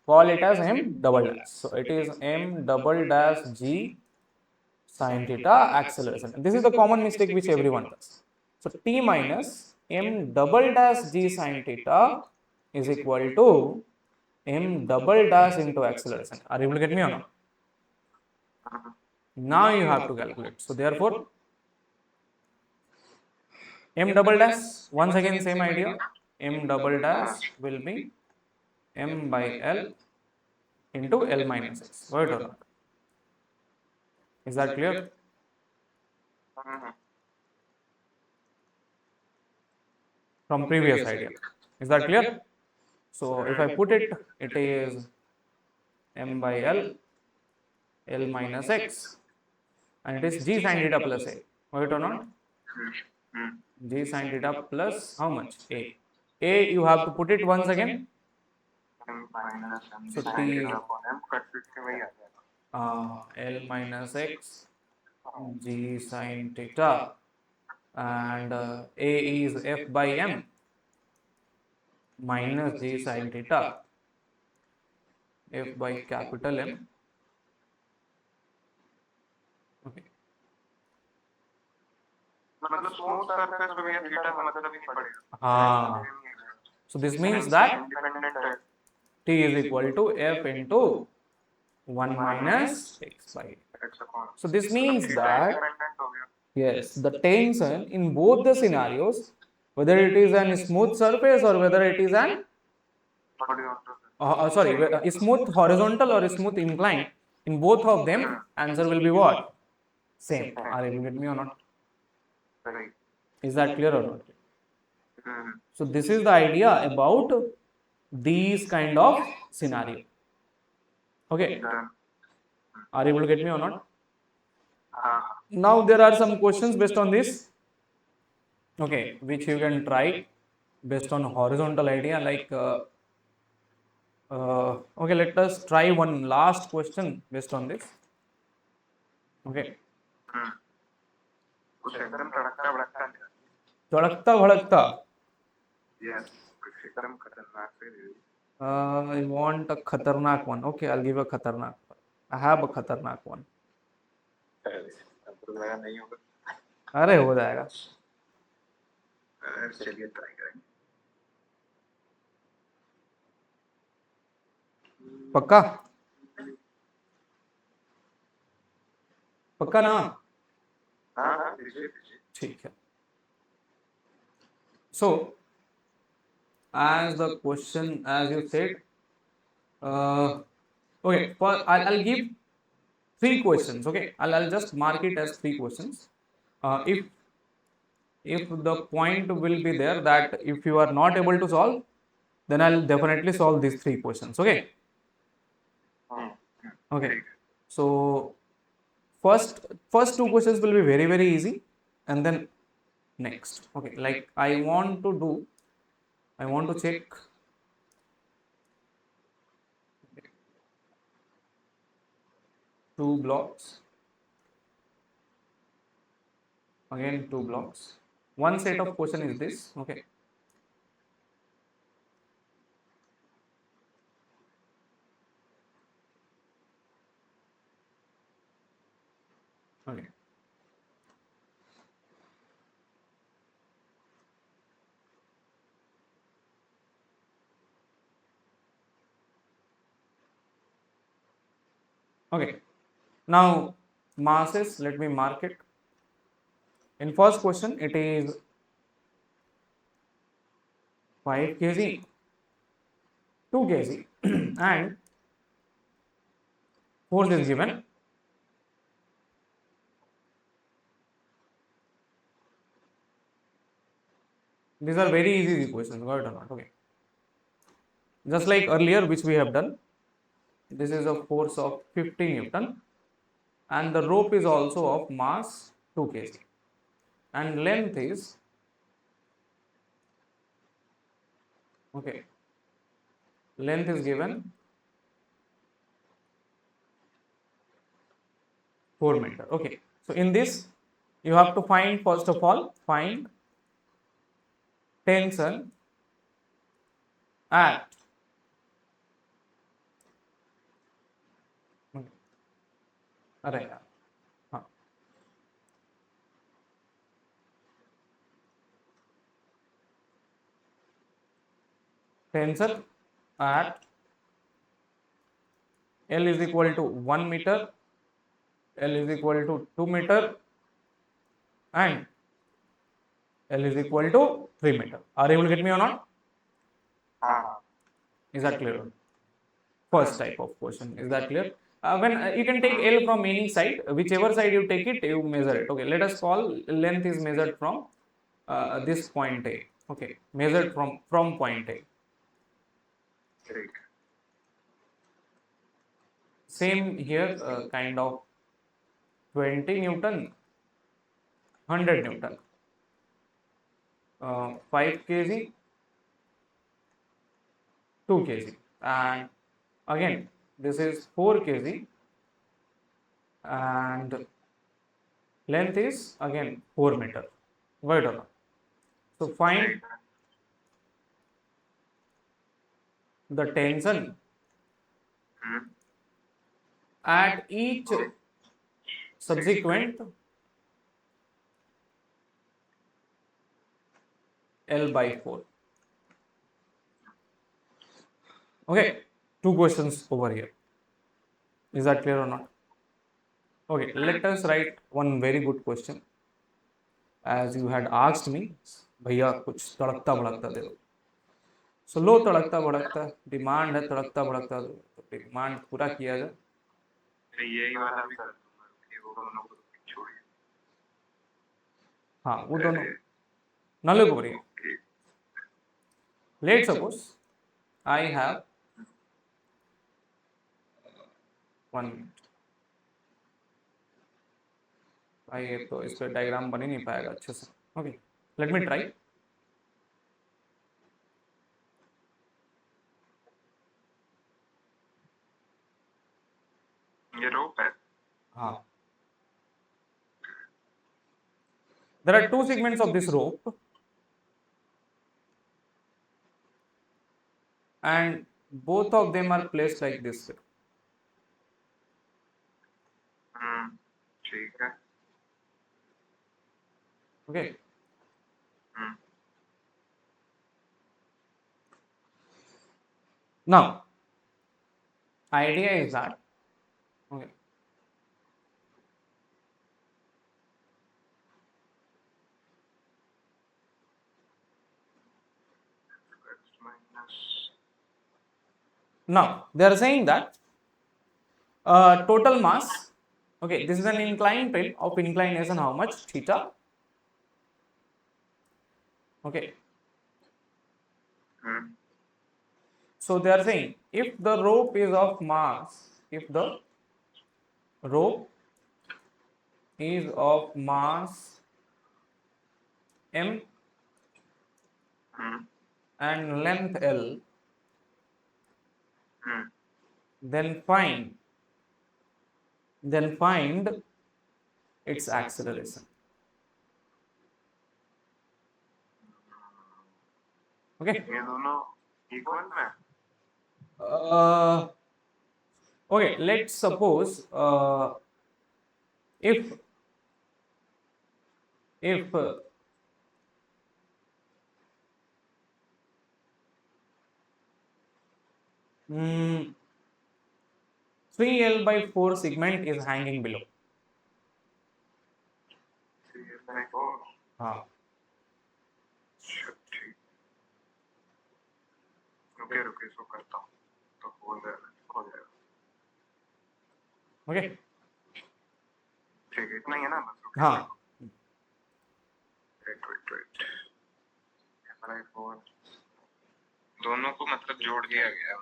Call it as m double dash. So it is m double dash g sin theta acceleration. This is the common mistake which everyone does. So T minus m double dash g sin theta is equal to m double dash into acceleration. Are you able to get me or not? Now you have to calculate. So therefore, m double dash, once again same idea, m double dash will be m by L into L minus x. Right or not? Is that clear? From previous idea. Is that clear? So if I put it, it is m by L, L minus x, and it is g sin theta plus a. Right or not? G sin theta plus how much? A. A you have to put it once again. So T L minus x g sin theta and A is f by m minus g sin theta f by capital M. Okay. मतलब smooth surface पे भी theta का मतलब ही नहीं पड़ेगा. हाँ. So this means that T is equal to f into 1 minus x by. So this means that yes, the tension in both the scenarios, whether it is an smooth surface or whether it is an smooth horizontal or smooth inclined, in both of them, answer will be what? Same. Are you with me or not? Is that clear or not? So this is the idea about these kind of scenario. Okay. Are you able to get me or not? Now there are some questions based on this. Okay, which you can try based on horizontal idea like okay, let us try one last question based on this. Okay. Dhadakta bhadakta. Yes. I want a khatarnak one. Okay, I'll give a khatarnak one. I have a khatarnak one. नहीं होगा. अरे हो जाएगा. चलिए try करेंगे. पक्का पक्का ना? हाँ ठीक है. So as the question, as you said, okay, I'll give 3 questions. Okay, I'll just mark it as 3 questions. If the point will be there that if you are not able to solve, then I'll definitely solve these 3 questions. Okay. Okay. So first 2 questions will be very easy, and then next. Okay, like I want to check two blocks. Again 2 blocks. One set of question is this. Okay. Okay. Okay. Now masses, let me mark it. In first question, it is 5 kg, 2 kg, and Force is given. These are very easy equations, got it or not? Okay. Just like earlier, which we have done, this is a force of 50 Newton, and the rope is also of mass 2 kg, and length is, okay, length is given 4 meter. Okay, so in this, you have to find, first of all, find tension at, अरे यार, हाँ, tensor at L is equal to 1 meter, L is equal to 2 meter, and L is equal to 3 meter. Are you able to get me or not? Is that clear? First type of question. Is that clear? When you can take L from any side, whichever side you take it, you measure it. Okay, let us call length is measured from this point A. Okay, measured from point A. Same here, kind of 20 Newton, 100 Newton, 5 kg, 2 kg, and again this is 4 kg, and length is again 4 meter. Got it or not? So find the tension at each subsequent L by 4. Okay, two questions over here. Is that clear or not? Okay, let us write one very good question. As you had asked me, भैया कुछ तड़कता भड़कता दे दो. So लो तड़कता भड़कता, demand है तड़कता भड़कता दो, तो demand पूरा किया जाए. यही वाला भी कर दूंगा कि वो दोनों को छोड़िए. हाँ, वो दोनों न लोग बोलिए. Let's suppose I have 1 minute. भाई तो इस पर डायग्राम बन ही नहीं पाएगा अच्छे से. Okay, let me try. ये रोप है. हाँ, there are two segments of this rope, and both of them are placed like this. ठीक है. Okay. Now, idea is that, okay, now they are saying that total mass, okay, this is an inclined plane of inclination how much? Theta. Okay. So they are saying if the rope is of mass, if the rope is of mass m and length L, then find its acceleration. Okay. ये दोनों equal में. Okay, let's suppose if 3L by 4 segment is hanging below. 3L by 4. हाँ. ठीक. रुके रुके इसको करता हूँ तो हो जाएगा. ओके ठीक है, इतना ही है ना बस। हाँ वेट एम आई 4 दोनों को मतलब जोड़ दिया गया है।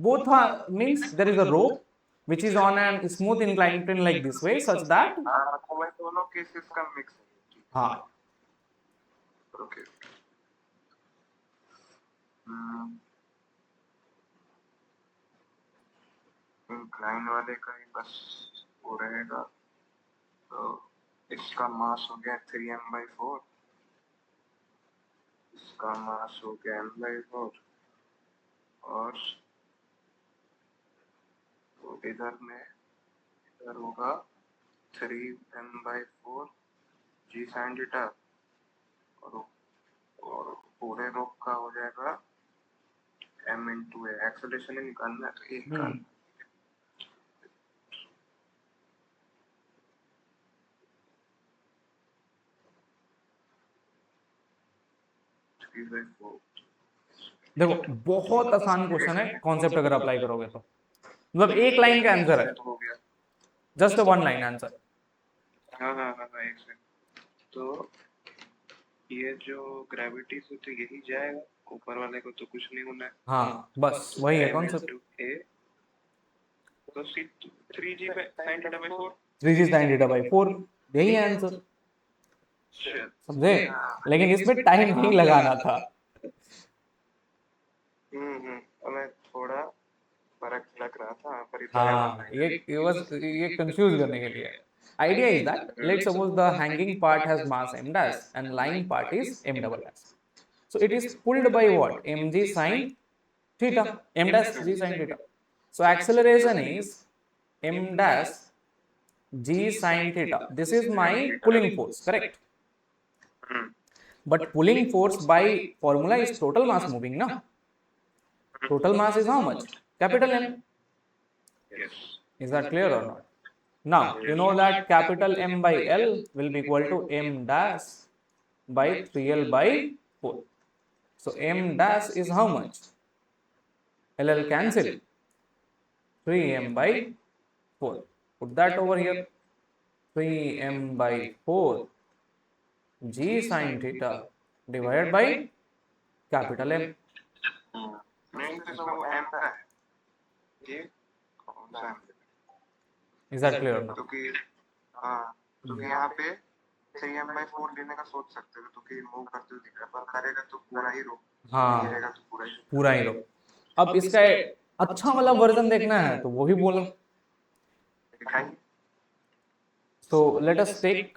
both are means there is a rope which is on a smooth inclined plane like this way such that हाँ तो मैं दोनों केसेस का मिक्स है। हाँ ओके इंक्लाइन वाले का ही बस वो रहेगा। तो इसका मास हो गया 3m/4, इसका मास हो गया m/4 और तो इधर होगा 3m/4 g sin थीटा और पूरे रोप का हो जाएगा m/a। एक्सेलरेशन ही निकालना है तो ये निकालना। 3/4 देखो बहुत आसान क्वेश्चन है कॉन्सेप्ट अगर अप्लाई करोगे तो मतलब एक लाइन का आंसर है हो गया। जस्ट वन लाइन आंसर हाँ हाँ हाँ हाँ, एक सेकंड। तो ये जो ग्रेविटी से तो यही जाएगा, ऊपर वाले को तो कुछ नहीं होना है। हाँ बस वही है m कॉन्सेप्ट into a तो 3g sin theta by 4। 3g sin theta by 4 यही है आंसर समझे लेकिन इसमें टाइम नहीं लगाना था हमें थोड़ा फर्क लग रहा था पर इतना हाँ ये कंफ्यूज करने के लिए idea is that let's suppose the hanging part has mass m dash and lying part is m double dash so it is pulled by what mg sin theta m dash g sin theta so acceleration is m dash g sin theta this is my pulling force correct but pulling force by formula is total mass moving na total mass is how much capital M yes is that clear or not now you know that capital M by L will be equal to M dash by 3L by 4 so M dash is how much LL cancel 3M by 4 put that over here 3M by 4 G sin theta divided by capital M नहीं तो इसमें वो m का है, ये कौन सा m is that clear or not क्योंकि हाँ क्योंकि यहाँ पे 3m/4 लेने का सोच सकते हो क्योंकि मूव करते हुए दिख रहा है पर करेगा तो पूरा ही रो हाँ गिरेगा तो पूरा ही रो अब इसका अच्छा वाला वर्जन देखना है तो वो भी बोलो दिखाई। so let us take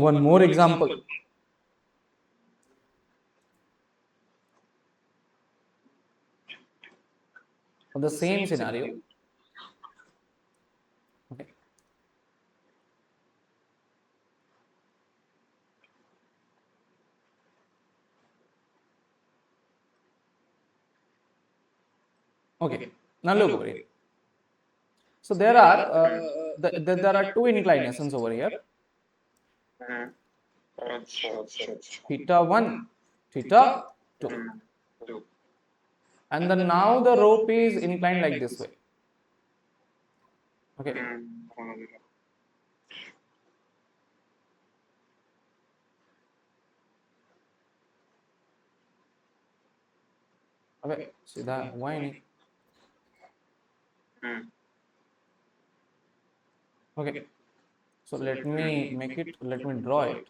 one more example of the same scenario okay okay now look over here so there are there are two inclinations over here theta 1 theta 2 and then now the rope is inclined like this way okay okay सीधा हुआ ही नहीं okay so let me make it let me draw it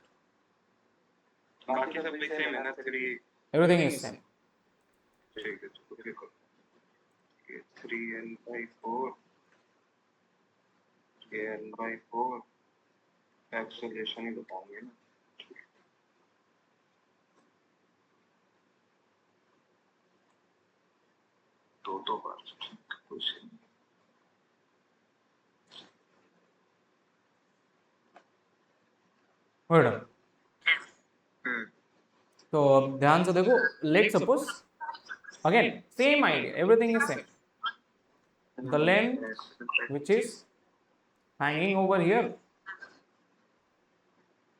बाकी सब same है ना 3 everything is same ठीक है तो देखो ये 3l/4 ये l/4 एक्सेलरेशन ही बताऊंगे ना दो बार कुछ Hold on. तो अब ध्यान से देखो let suppose again same idea everything is same the length which is hanging over here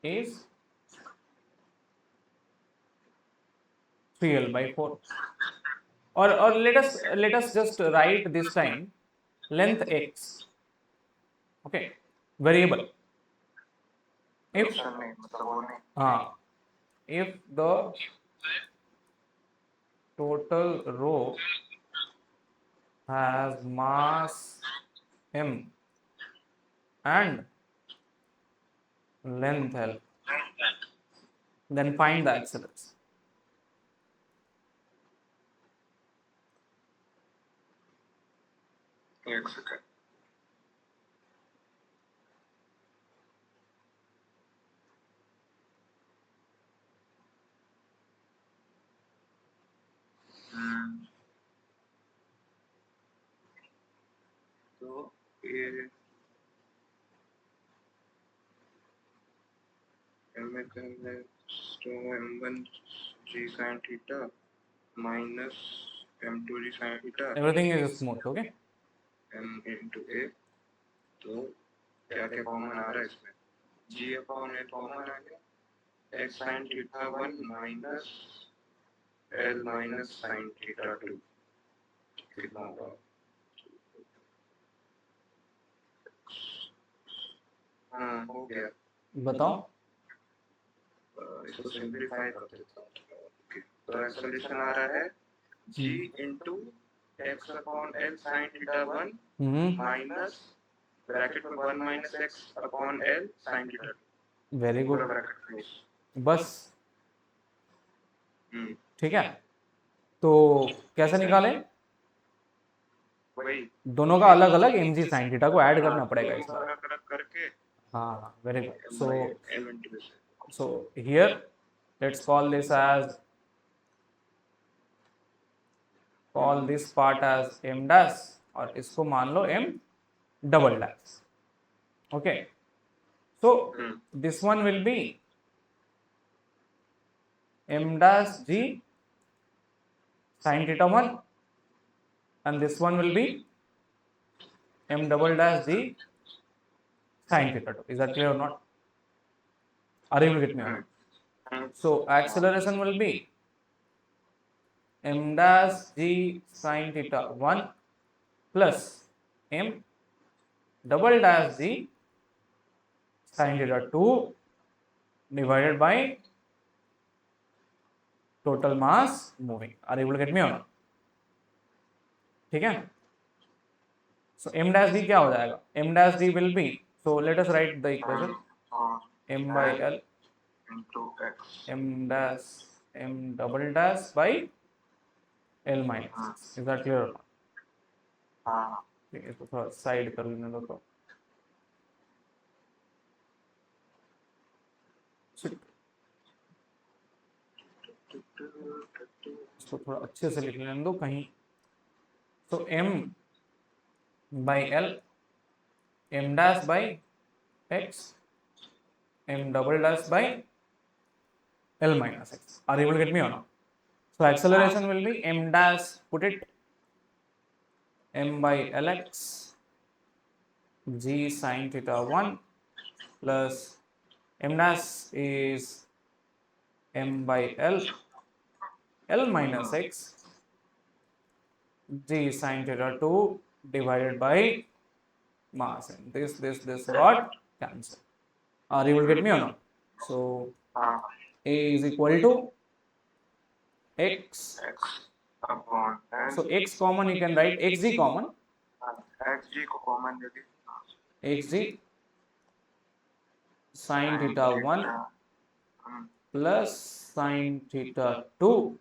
is 3L by 4 or let us just write this time length x, okay, variable. If option नहीं मतलब वो नहीं if the total row has mass m and length L, then find the acceleration. एक second तो ये m1 g sin theta minus m2 g sin theta Everything is smooth, okay. m into a तो क्या क्या common आ रहा है इसमें g upon a common आ गया x sin theta 1 minus l minus sin theta 2 कितना होगा हाँ हो गया बताओ. इसको सिंप्लीफाई कर देता हूँ तो एक्सेलरेशन आ रहा है g into x upon l sin theta 1 minus bracket में 1 minus x upon l sin theta 2 very good. Bracket close बस ठीक है. तो कैसे निकालें? वही दोनों का अलग अलग mg sin थीटा को ऐड करना पड़ेगा इस बार. अलग अलग करके हाँ, very good. So m into this so here let's call this part as m dash और इसको मान लो m double dash. Okay, so this one will be m dash g sin theta 1 and this one will be m double dash g sin theta 2. Is that clear or not? Are you able to get me on? So acceleration will be m dash g sin theta 1 plus m double dash g sin theta 2 divided by total mass moving. Are you able to get me on? ठीक है. So m dash d क्या हो जाएगा? M dash d will be, so let us write the equation m by l into x m dash m double dash by l minus x. Is that clear or not? हाँ ठीक है, इसको थोड़ा side कर लेने दो. तो इसको थोड़ा अच्छे से लिख लेने दो कहीं. तो m by l m dash by x m double dash by l minus x. Are you able to get me or not? So acceleration will be m dash, put it m by lx g sin theta 1 plus m dash is m by l minus x g sin theta 2 divided by mass, and this got cancelled. Are you able to get me or not? So a is equal to x. Upon So x common, you can write xg common. xg को common they the xg sin theta 1 plus sin theta 2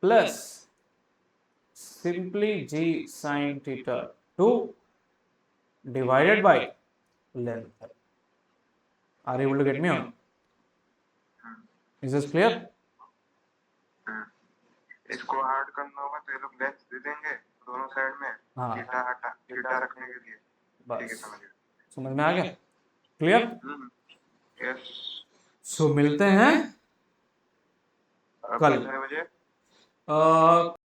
plus simply g sin theta 2 divided by length. Are you able to get me on? Is this clear? इसको add करना होगा तो ये लोग length दे देंगे दोनों side में हाँ. थीटा रखने के लिए ठीक है बस समझ में आ गया. क्लियर. यस सो मिलते हैं कल. कितने बजे